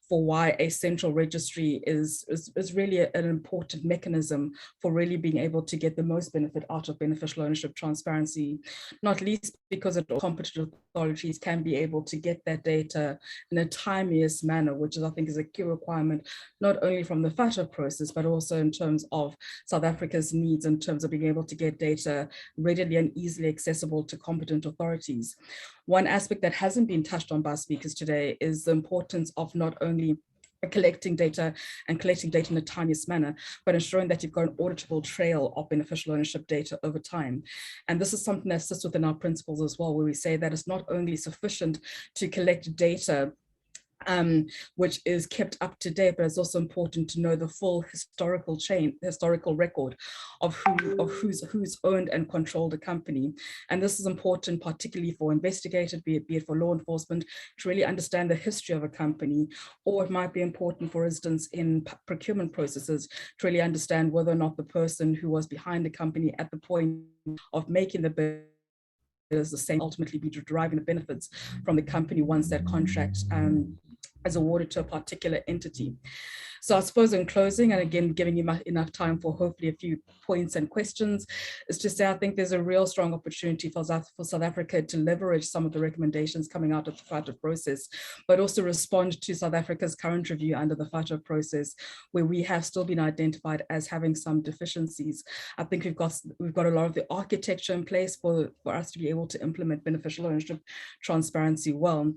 for why a central registry is really an important mechanism for really being able to get the most benefit out of beneficial ownership transparency, not least because competent authorities can be able to get that data in a timeliest manner, which I think is a key requirement, not only from the FATF process, but also in terms of South Africa's needs in terms of being able to get data readily and easily accessible to competent authorities. One aspect that hasn't been touched on by speakers today is the importance of not only collecting data and collecting data in a timeliest manner, but ensuring that you've got an auditable trail of beneficial ownership data over time. And this is something that sits within our principles as well, where we say that it's not only sufficient to collect data which is kept up to date, but it's also important to know the full historical record of who's owned and controlled a company. And this is important, particularly for investigative, be it for law enforcement, to really understand the history of a company, or it might be important, for instance, in procurement processes, to really understand whether or not the person who was behind the company at the point of making the bid is the same, ultimately be deriving the benefits from the company once that contract is awarded to a particular entity. So I suppose in closing, and again, giving you enough time for hopefully a few points and questions, is to say I think there's a real strong opportunity for South Africa to leverage some of the recommendations coming out of the FATF process, but also respond to South Africa's current review under the FATF process, where we have still been identified as having some deficiencies. I think we've got a lot of the architecture in place for us to be able to implement beneficial ownership transparency well.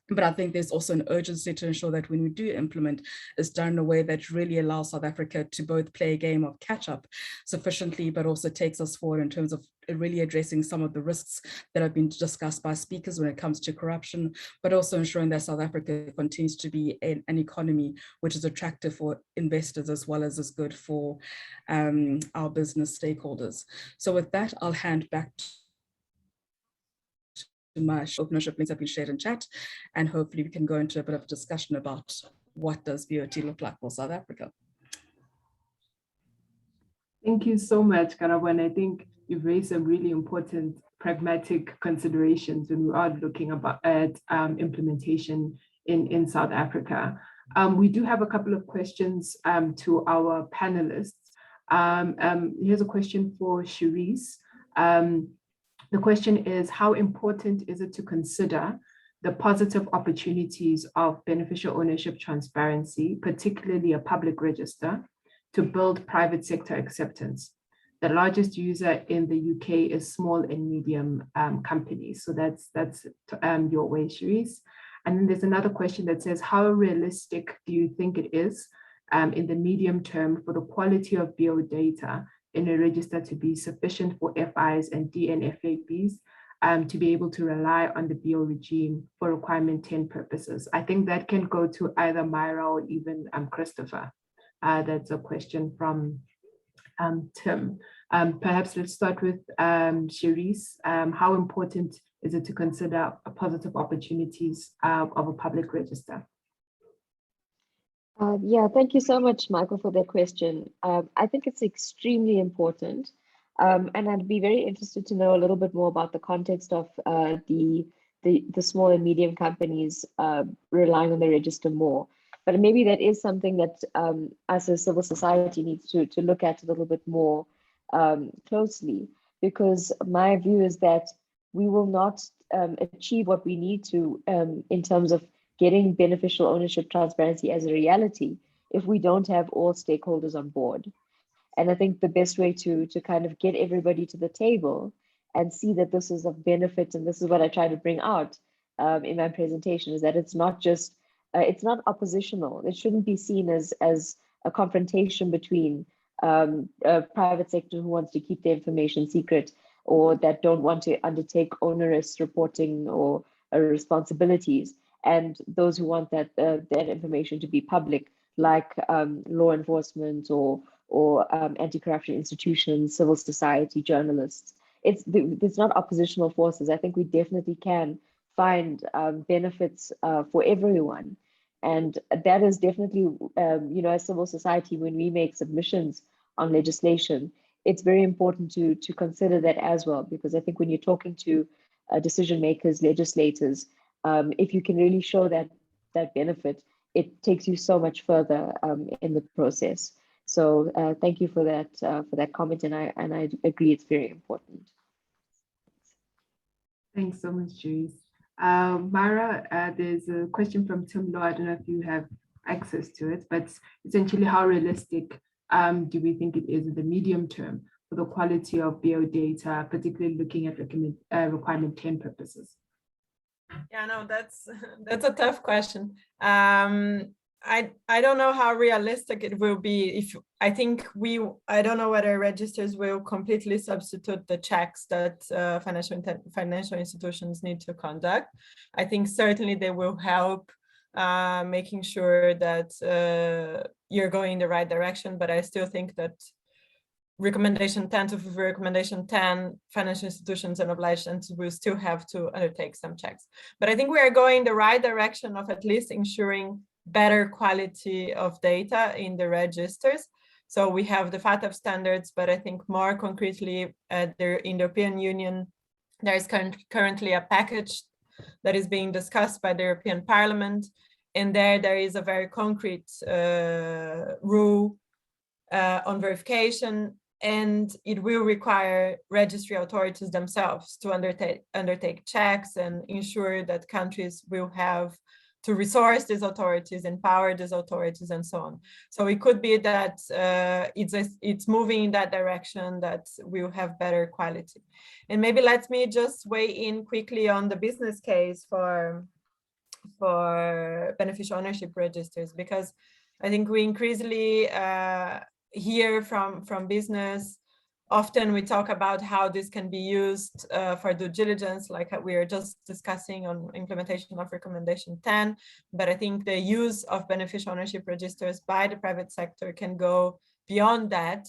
But I think there's also an urgency to ensure that when we do implement, it's done in a way that really allows South Africa to both play a game of catch up sufficiently, but also takes us forward in terms of really addressing some of the risks that have been discussed by speakers when it comes to corruption, but also ensuring that South Africa continues to be an economy which is attractive for investors as well as is good for our business stakeholders. So with that, I'll hand back my open ownership links have been shared in chat, and hopefully we can go into a bit of a discussion about what does BOT look like for South Africa. Thank you so much, Karabo. And I think you've raised some really important pragmatic considerations when we are looking at implementation in South Africa. We do have a couple of questions to our panelists. Here's a question for Cherese. The question is, how important is it to consider the positive opportunities of beneficial ownership transparency, particularly a public register, to build private sector acceptance? The largest user in the UK is small and medium companies. So that's your way, Cherese. And then there's another question that says, how realistic do you think it is in the medium term for the quality of BO data in a register to be sufficient for FIs and DNFABs to be able to rely on the BO regime for requirement 10 purposes? I think that can go to either Maira or even Christopher. That's a question from Tim. Perhaps let's start with Cherese. How important is it to consider positive opportunities of a public register? Yeah, thank you so much, Michael, for that question. I think it's extremely important. And I'd be very interested to know a little bit more about the context of the small and medium companies relying on the register more. But maybe that is something that us as civil society needs to look at a little bit more closely, because my view is that we will not achieve what we need to in terms of getting beneficial ownership transparency as a reality if we don't have all stakeholders on board. And I think the best way to kind of get everybody to the table and see that this is of benefit, and this is what I try to bring out in my presentation, is that it's not just, it's not oppositional. It shouldn't be seen as a confrontation between a private sector who wants to keep their information secret or that don't want to undertake onerous reporting or responsibilities, and those who want that information to be public, like law enforcement or anti-corruption institutions, civil society, journalists. It's not oppositional forces. I think we definitely can find benefits for everyone. And that is definitely, as civil society, when we make submissions on legislation, it's very important to consider that as well, because I think when you're talking to decision makers, legislators, if you can really show that benefit, it takes you so much further in the process. So thank you for that comment, and I agree it's very important. Thanks so much, Cherese. Maira, there's a question from Tim Law. I don't know if you have access to it, but essentially, how realistic do we think it is in the medium term for the quality of BO data, particularly looking at requirement 10 purposes? Yeah, no, that's a tough question. I don't know how realistic it will be. I don't know whether registers will completely substitute the checks that financial institutions need to conduct. I think certainly they will help making sure that you're going in the right direction, but I still think that recommendation 10 to recommendation 10, financial institutions and obliged entities will still have to undertake some checks. But I think we are going in the right direction of at least ensuring better quality of data in the registers. So we have the FATF standards, but I think more concretely in the European Union, there is currently a package that is being discussed by the European Parliament. And there is a very concrete rule on verification, and it will require registry authorities themselves to undertake checks and ensure that countries will have to resource these authorities, empower these authorities, and so on. So it could be that it's moving in that direction, that we'll have better quality. And maybe let me just weigh in quickly on the business case for beneficial ownership registers, because I think we increasingly hear from business. Often we talk about how this can be used for due diligence, like we are just discussing on implementation of recommendation 10. But I think the use of beneficial ownership registers by the private sector can go beyond that.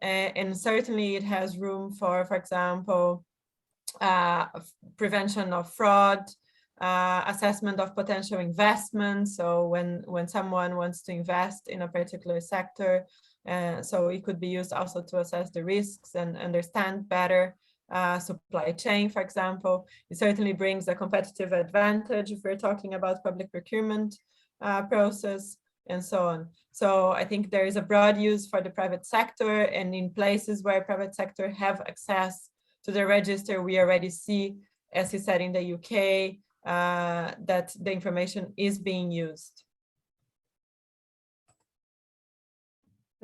And certainly it has room for example, prevention of fraud, assessment of potential investment. So when someone wants to invest in a particular sector, So it could be used also to assess the risks and understand better supply chain, for example. It certainly brings a competitive advantage if we're talking about public procurement process and so on. So I think there is a broad use for the private sector, and in places where private sector have access to the register, we already see, as you said, in the UK, that the information is being used.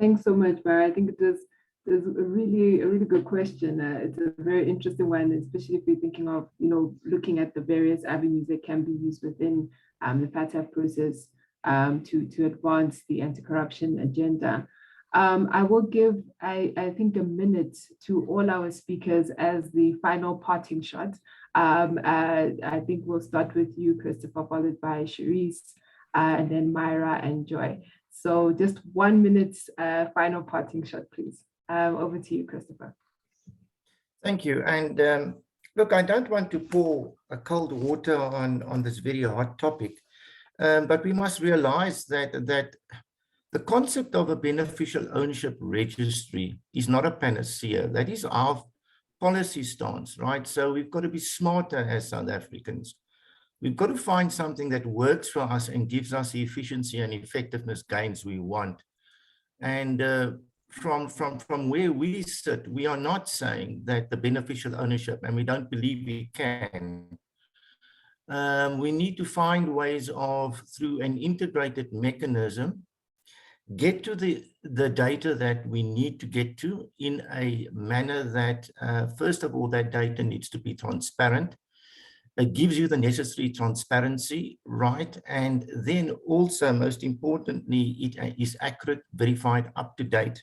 Thanks so much, Maira. I think it is a really good question. It's a very interesting one, especially if you're thinking of, looking at the various avenues that can be used within the FATF process to advance the anti-corruption agenda. I will give, I think, a minute to all our speakers as the final parting shot. I think we'll start with you, Christopher, followed by Cherese, and then Maira and Joy. So just 1 minute final parting shot, please. Over to you, Christopher. Thank you. And look, I don't want to pour a cold water on this very hot topic, but we must realize that the concept of a beneficial ownership registry is not a panacea. That is our policy stance, right? So we've got to be smarter as South Africans. We've got to find something that works for us and gives us the efficiency and effectiveness gains we want. And from where we sit, we are not saying that the beneficial ownership, and we don't believe we can. We need to find ways of, through an integrated mechanism, get to the data that we need to get to in a manner that, first of all, that data needs to be transparent. It gives you the necessary transparency, right? And then also, most importantly, it is accurate, verified, up to date.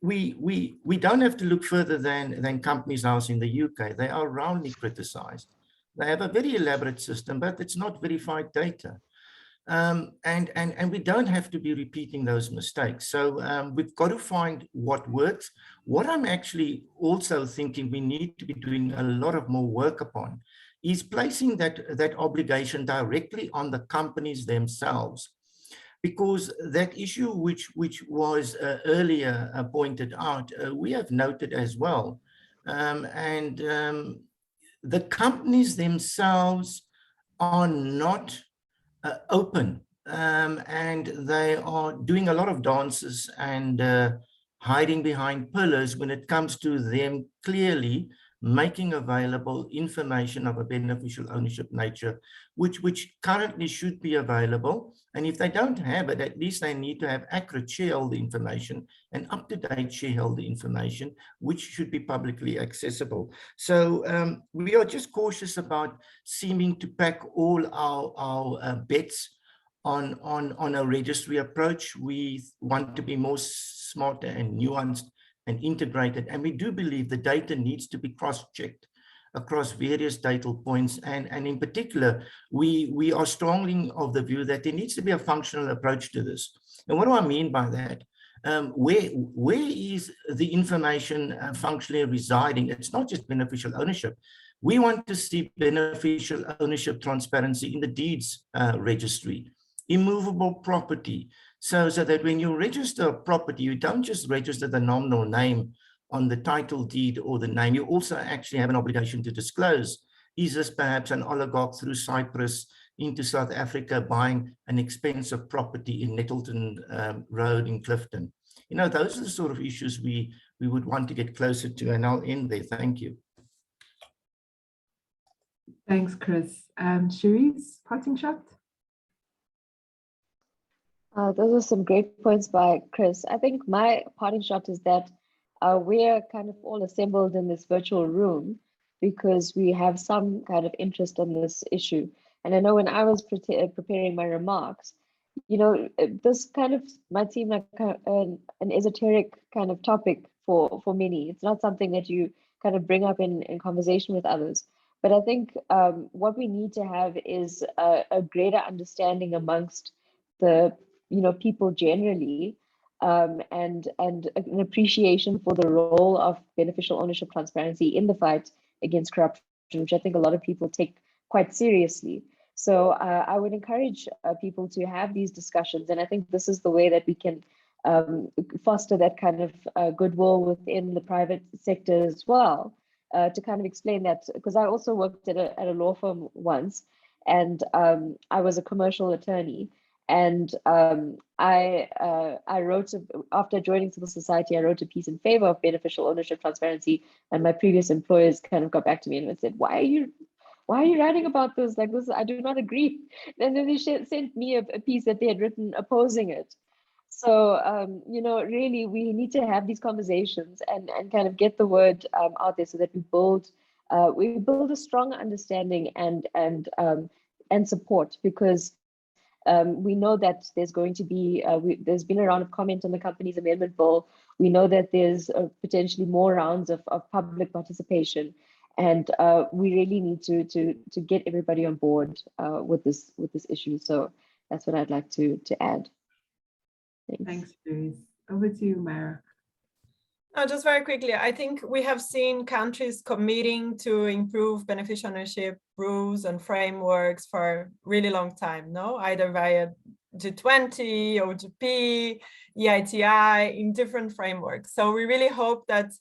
We don't have to look further than Companies House in the UK. They are roundly criticized. They have a very elaborate system, but it's not verified data. And we don't have to be repeating those mistakes. So we've got to find what works. What I'm actually also thinking we need to be doing a lot of more work upon is placing that obligation directly on the companies themselves. Because that issue which was earlier pointed out, we have noted as well. The companies themselves are not open, and they are doing a lot of dances and hiding behind pillars when it comes to them clearly making available information of a beneficial ownership nature, which currently should be available. And if they don't have it, at least they need to have accurate shareholder information and up-to-date shareholder information, which should be publicly accessible. So we are just cautious about seeming to pack all our bets on a registry approach. We want to be more smarter and nuanced and integrated. And we do believe the data needs to be cross-checked across various data points. And in particular, we are strongly of the view that there needs to be a functional approach to this. And what do I mean by that? Where is the information functionally residing? It's not just beneficial ownership. We want to see beneficial ownership transparency in the deeds registry, immovable property, so that when you register a property, you don't just register the nominal name on the title deed or the name, you also actually have an obligation to disclose. Is this perhaps an oligarch through Cyprus into South Africa buying an expensive property in Nettleton Road in Clifton? You know, those are the sort of issues we would want to get closer to, and I'll end there. Thank you. Thanks, Chris. Cherese, parting shot? Those are some great points by Chris. I think my parting shot is that we're kind of all assembled in this virtual room because we have some kind of interest in this issue. And I know when I was preparing my remarks, you know, this kind of might seem like an esoteric kind of topic for many. It's not something that you kind of bring up in conversation with others. But I think what we need to have is a greater understanding amongst the people generally, and an appreciation for the role of beneficial ownership transparency in the fight against corruption, which I think a lot of people take quite seriously. So I would encourage people to have these discussions, and I think this is the way that we can foster that kind of goodwill within the private sector as well, to kind of explain that, because I also worked at a law firm once, and I was a commercial attorney, and I wrote, after joining civil society, I wrote a piece in favor of beneficial ownership transparency, and my previous employers kind of got back to me and said, why are you writing about this? Like, this, I do not agree. And then they sent me a piece that they had written opposing it. So, you know, really, we need to have these conversations and kind of get the word out there, so that we build a strong understanding and support, because we know that there's going to be, there's been a round of comment on the company's amendment bill. We know that there's potentially more rounds of public participation, and we really need to get everybody on board with this issue. So that's what I'd like to add. Thanks, Cherese. Over to you, Maira. Just very quickly, I think we have seen countries committing to improve beneficial ownership rules and frameworks for a really long time, no? Either via G20, OGP, EITI, in different frameworks. So we really hope that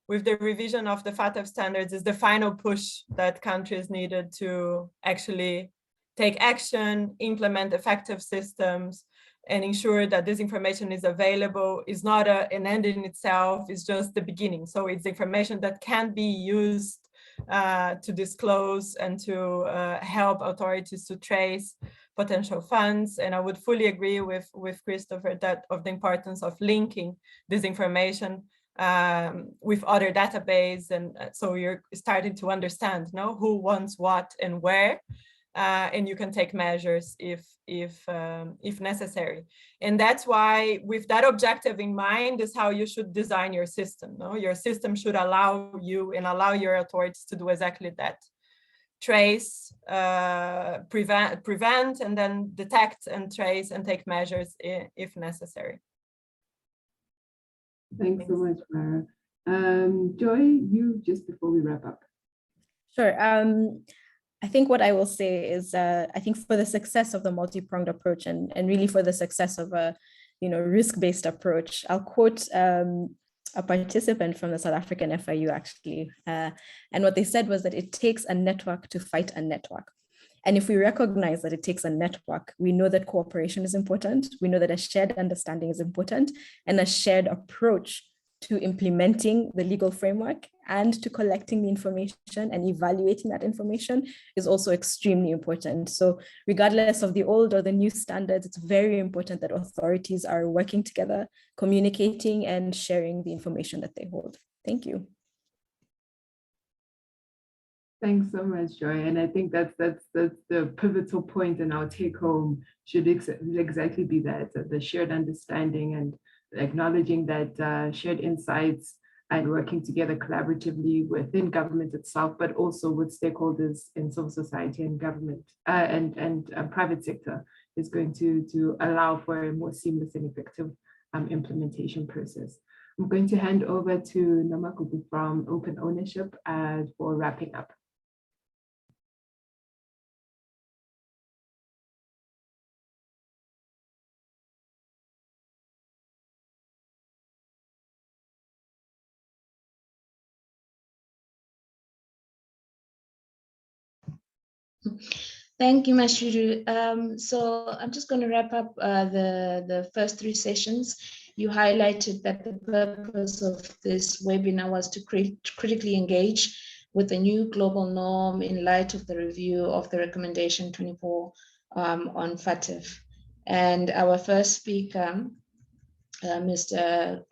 with the revision of the FATF standards is the final push that countries needed to actually take action, implement effective systems, and ensure that this information is available. Is not an end in itself, it's just the beginning. So it's information that can be used to disclose and to help authorities to trace potential funds. And I would fully agree with Christopher that of the importance of linking this information with other databases, and so you're starting to understand, no, who wants what and where. And you can take measures if necessary. And that's why, with that objective in mind, is how you should design your system. No? Your system should allow you and allow your authorities to do exactly that: trace, prevent, and then detect and trace and take measures if necessary. Thanks so much, Maira. Joy, you, just before we wrap up. Sure. I think what I will say is, I think for the success of the multi-pronged approach, and really for the success of a, risk-based approach, I'll quote a participant from the South African FIU actually, and what they said was that it takes a network to fight a network. And if we recognize that it takes a network, we know that cooperation is important. We know that a shared understanding is important, and a shared approach to implementing the legal framework and to collecting the information and evaluating that information is also extremely important. So regardless of the old or the new standards, it's very important that authorities are working together, communicating and sharing the information that they hold. Thank you. Thanks so much, Joy. And I think that's the pivotal point, and our take home should exactly be that, the shared understanding and acknowledging that shared insights and working together collaboratively within government itself, but also with stakeholders in civil society and government and private sector is going to allow for a more seamless and effective implementation process. I'm going to hand over to Namakubu from Open Ownership for wrapping up. Thank you, Mashudu. So I'm just going to wrap up the first three sessions. You highlighted that the purpose of this webinar was to critically engage with the new global norm in light of the review of the recommendation 24 on FATF. And our first speaker, Mr.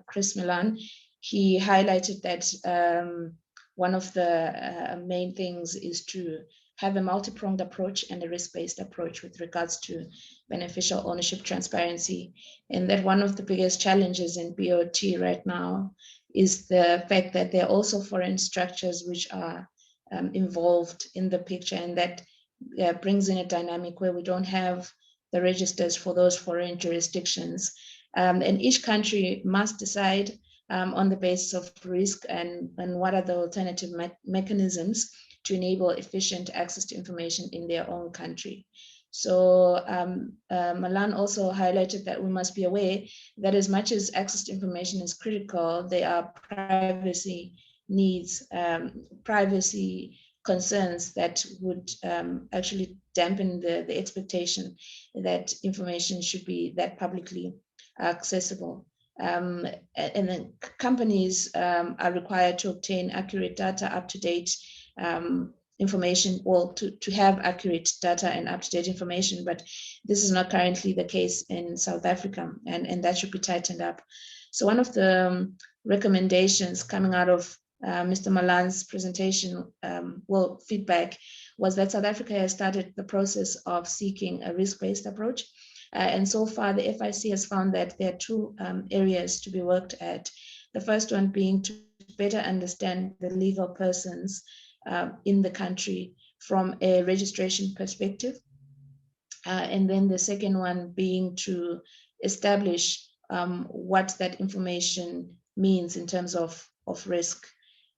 Chris Malan, he highlighted that one of the main things is to have a multi-pronged approach and a risk-based approach with regards to beneficial ownership transparency. And that one of the biggest challenges in BOT right now is the fact that there are also foreign structures which are involved in the picture, and that brings in a dynamic where we don't have the registers for those foreign jurisdictions. And each country must decide on the basis of risk and what are the alternative mechanisms to enable efficient access to information in their own country. So Malan also highlighted that we must be aware that as much as access to information is critical, there are privacy needs, privacy concerns that would actually dampen the expectation that information should be that publicly accessible. And then companies are required to obtain accurate data, up-to-date information, or to have accurate data and up-to-date information, but this is not currently the case in South Africa, and that should be tightened up. So one of the recommendations coming out of Mr. Malan's presentation, feedback, was that South Africa has started the process of seeking a risk-based approach. And so far, the FIC has found that there are two areas to be worked at. The first one being to better understand the legal persons in the country from a registration perspective. And then the second one being to establish what that information means in terms of risk.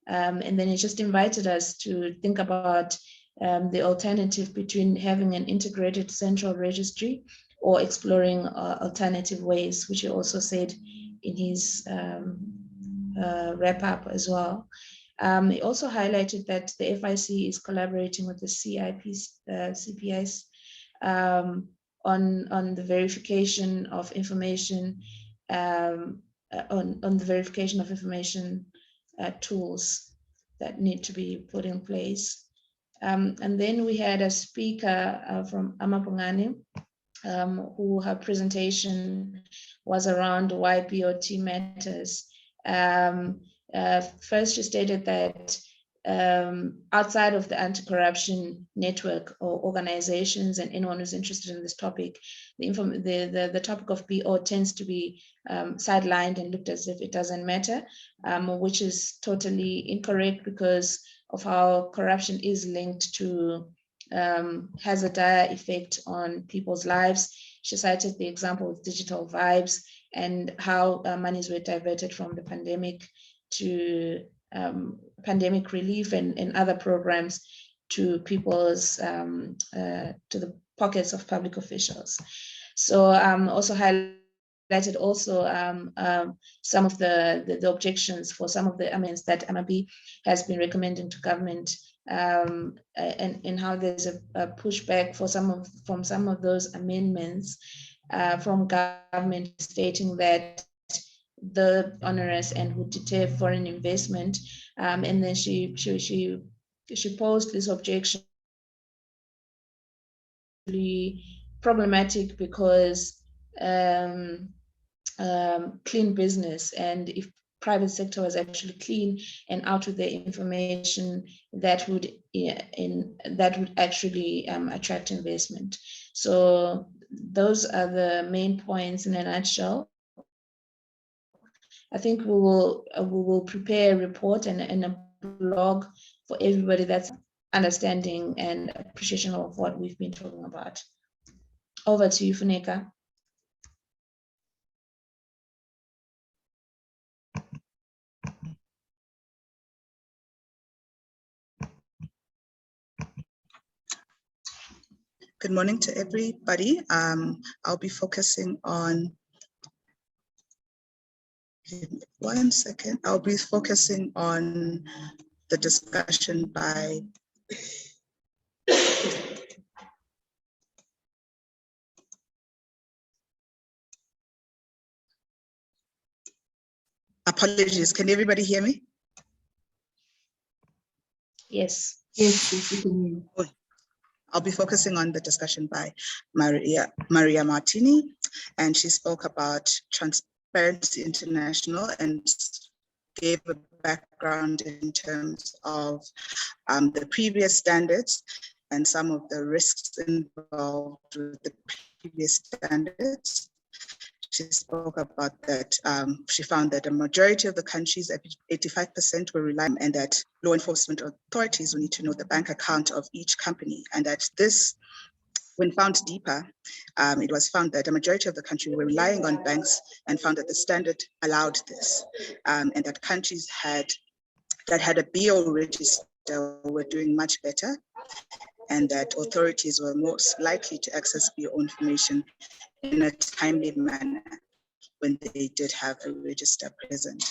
And then it just invited us to think about the alternative between having an integrated central registry or exploring alternative ways, which he also said in his wrap up as well. He also highlighted that the FIC is collaborating with the CPIs on the verification of information, on the verification of information tools that need to be put in place. And then we had a speaker from amaBhungane, who her presentation was around why BOT matters. First, she stated that outside of the anti-corruption network or organizations and anyone who's interested in this topic, the topic of BO tends to be sidelined and looked as if it doesn't matter, which is totally incorrect because of how corruption is linked to, has a dire effect on people's lives. She cited the example of digital vibes and how monies were diverted from the pandemic to pandemic relief and other programs to people's, to the pockets of public officials. So also highlighted also some of the objections for some of the amendments that MRB has been recommending to government, and how there's a pushback from some of those amendments from government stating that the onerous and would deter foreign investment, and then she posed this objection problematic because clean business, and if private sector was actually clean and out with their information, that would actually attract investment. So those are the main points in a nutshell. I think we will prepare a report and a blog for everybody that's understanding and appreciation of what we've been talking about. Over to you, Funeka. Good morning to everybody. I'll be focusing on, give me 1 second. I'll be focusing on the discussion by apologies. Can everybody hear me? Yes. Yes. I'll be focusing on the discussion by Maria Martini, and she spoke about Transparency International and gave a background in terms of the previous standards and some of the risks involved with the previous standards. She spoke about that. She found that a majority of the countries, 85%, were relying, and that law enforcement authorities will need to know the bank account of each company, and that this, when found deeper, it was found that a majority of the country were relying on banks, and found that the standard allowed this, and that countries that had a BO register were doing much better. and that authorities were most likely to access BO information in a timely manner when they did have a register present.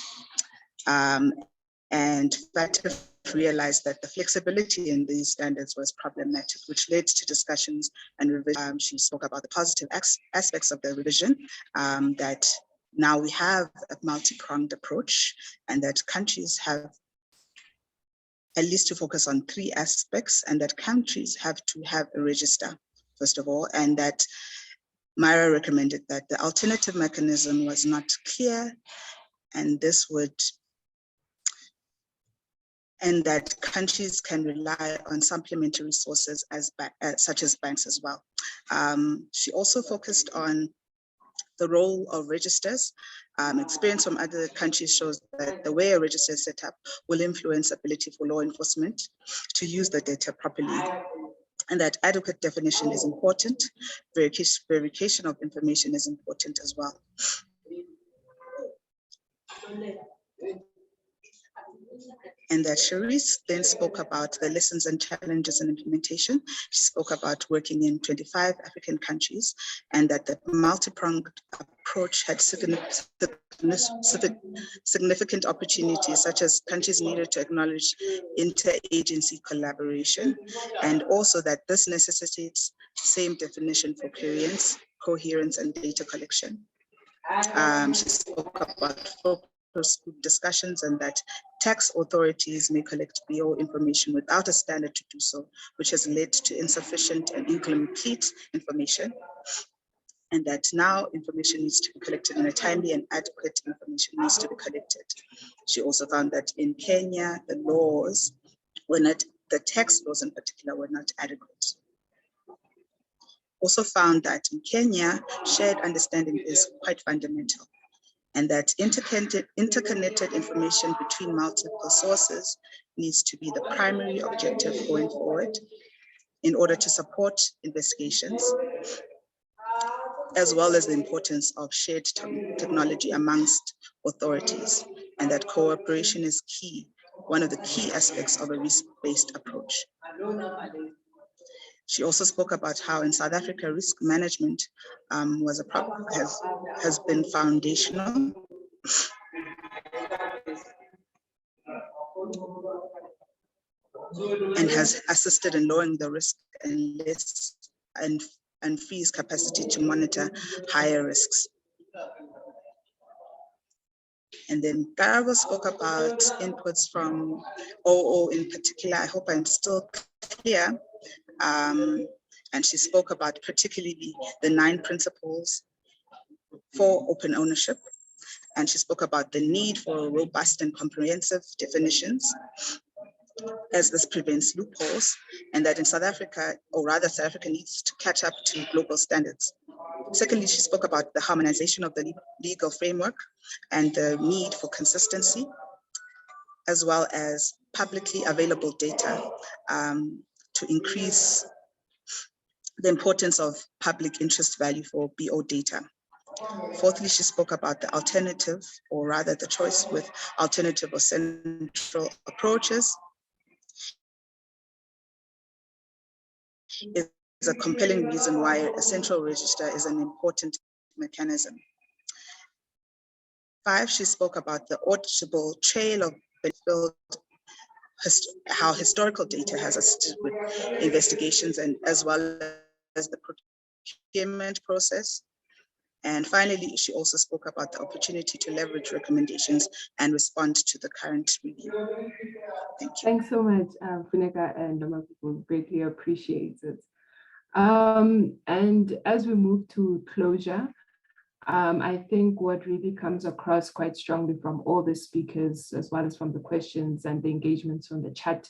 And FATF realized that the flexibility in these standards was problematic, which led to discussions and revision. She spoke about the positive aspects of the revision, that now we have a multi-pronged approach, and that countries have at least to focus on 3 aspects, and that countries have to have a register, first of all, and that Maira recommended that the alternative mechanism was not clear, and this would, and that countries can rely on supplementary sources such as banks as well. She also focused on the role of registers. Experience from other countries shows that the way a register is set up will influence ability for law enforcement to use the data properly, and that adequate definition is important. Verification of information is important as well. And that Cherese then spoke about the lessons and challenges in implementation. She spoke about working in 25 African countries, and that the multi-pronged approach had significant opportunities, such as countries needed to acknowledge inter-agency collaboration, and also that this necessitates same definition for coherence, and data collection. She spoke about focus group discussions, and that tax authorities may collect BO information without a standard to do so, which has led to insufficient and incomplete information, and that now information needs to be collected in a timely and adequate information needs to be collected. She also found that in Kenya, the laws were not, the tax laws in particular, were not adequate. Also found that in Kenya, shared understanding is quite fundamental, and that interconnected information between multiple sources needs to be the primary objective going forward in order to support investigations, as well as the importance of shared technology amongst authorities, and that cooperation is key, one of the key aspects of a risk-based approach. She also spoke about how in South Africa, risk management has been foundational. And has assisted in lowering the risk and fees capacity to monitor higher risks. And then Karabo spoke about inputs from OO in particular. I hope I'm still clear. And she spoke about particularly the 9 principles for open ownership. And she spoke about the need for robust and comprehensive definitions, as this prevents loopholes, and that in South Africa, or rather South Africa needs to catch up to global standards. Secondly, she spoke about the harmonization of the legal framework and the need for consistency, as well as publicly available data to increase the importance of public interest value for BO data. Fourthly, she spoke about the alternative, or rather the choice with alternative or central approaches is a compelling reason why a central register is an important mechanism. 5, she spoke about the auditable trail of how historical data has assisted with investigations, and as well as the procurement process. And finally, she also spoke about the opportunity to leverage recommendations and respond to the current review. Thank you. Thanks so much, Funeka and amaBhungane, greatly appreciate it. And as we move to closure, I think what really comes across quite strongly from all the speakers, as well as from the questions and the engagements from the chat,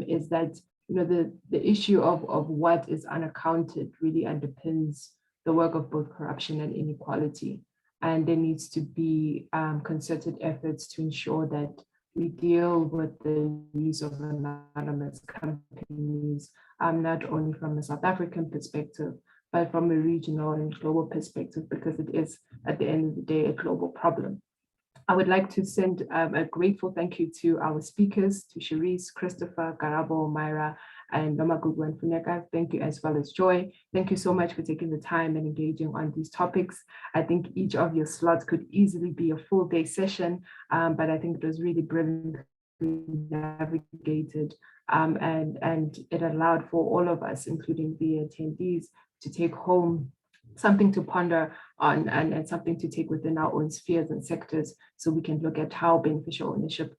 is that the issue of what is unaccounted really underpins the work of both corruption and inequality. And there needs to be concerted efforts to ensure that we deal with the use of anonymous companies, not only from a South African perspective, but from a regional and global perspective, because it is, at the end of the day, a global problem. I would like to send a grateful thank you to our speakers, to Cherese, Christopher, Karabo, Maira, and amaBhungane and Funeka. Thank you, as well as Joy. Thank you so much for taking the time and engaging on these topics. I think each of your slots could easily be a full day session, but I think it was really brilliantly navigated, and it allowed for all of us, including the attendees, to take home something to ponder on and something to take within our own spheres and sectors, so we can look at how beneficial ownership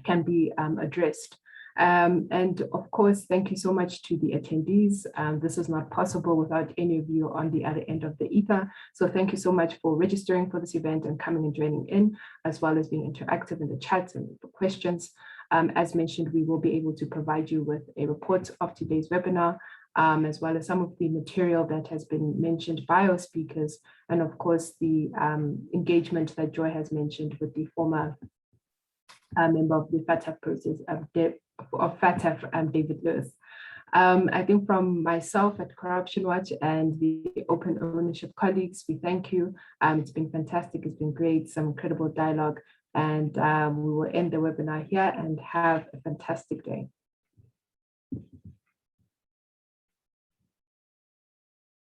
can be addressed. And of course, thank you so much to the attendees. This is not possible without any of you on the other end of the ether. So thank you so much for registering for this event and coming and joining in, as well as being interactive in the chat and for questions. As mentioned, we will be able to provide you with a report of today's webinar, as well as some of the material that has been mentioned by our speakers, and of course the engagement that Joy has mentioned with the former member of the FATF process of FATF, David Lewis. I think from myself at Corruption Watch and the Open Ownership colleagues, we thank you. It's been fantastic, it's been great, some incredible dialogue, and we will end the webinar here and have a fantastic day.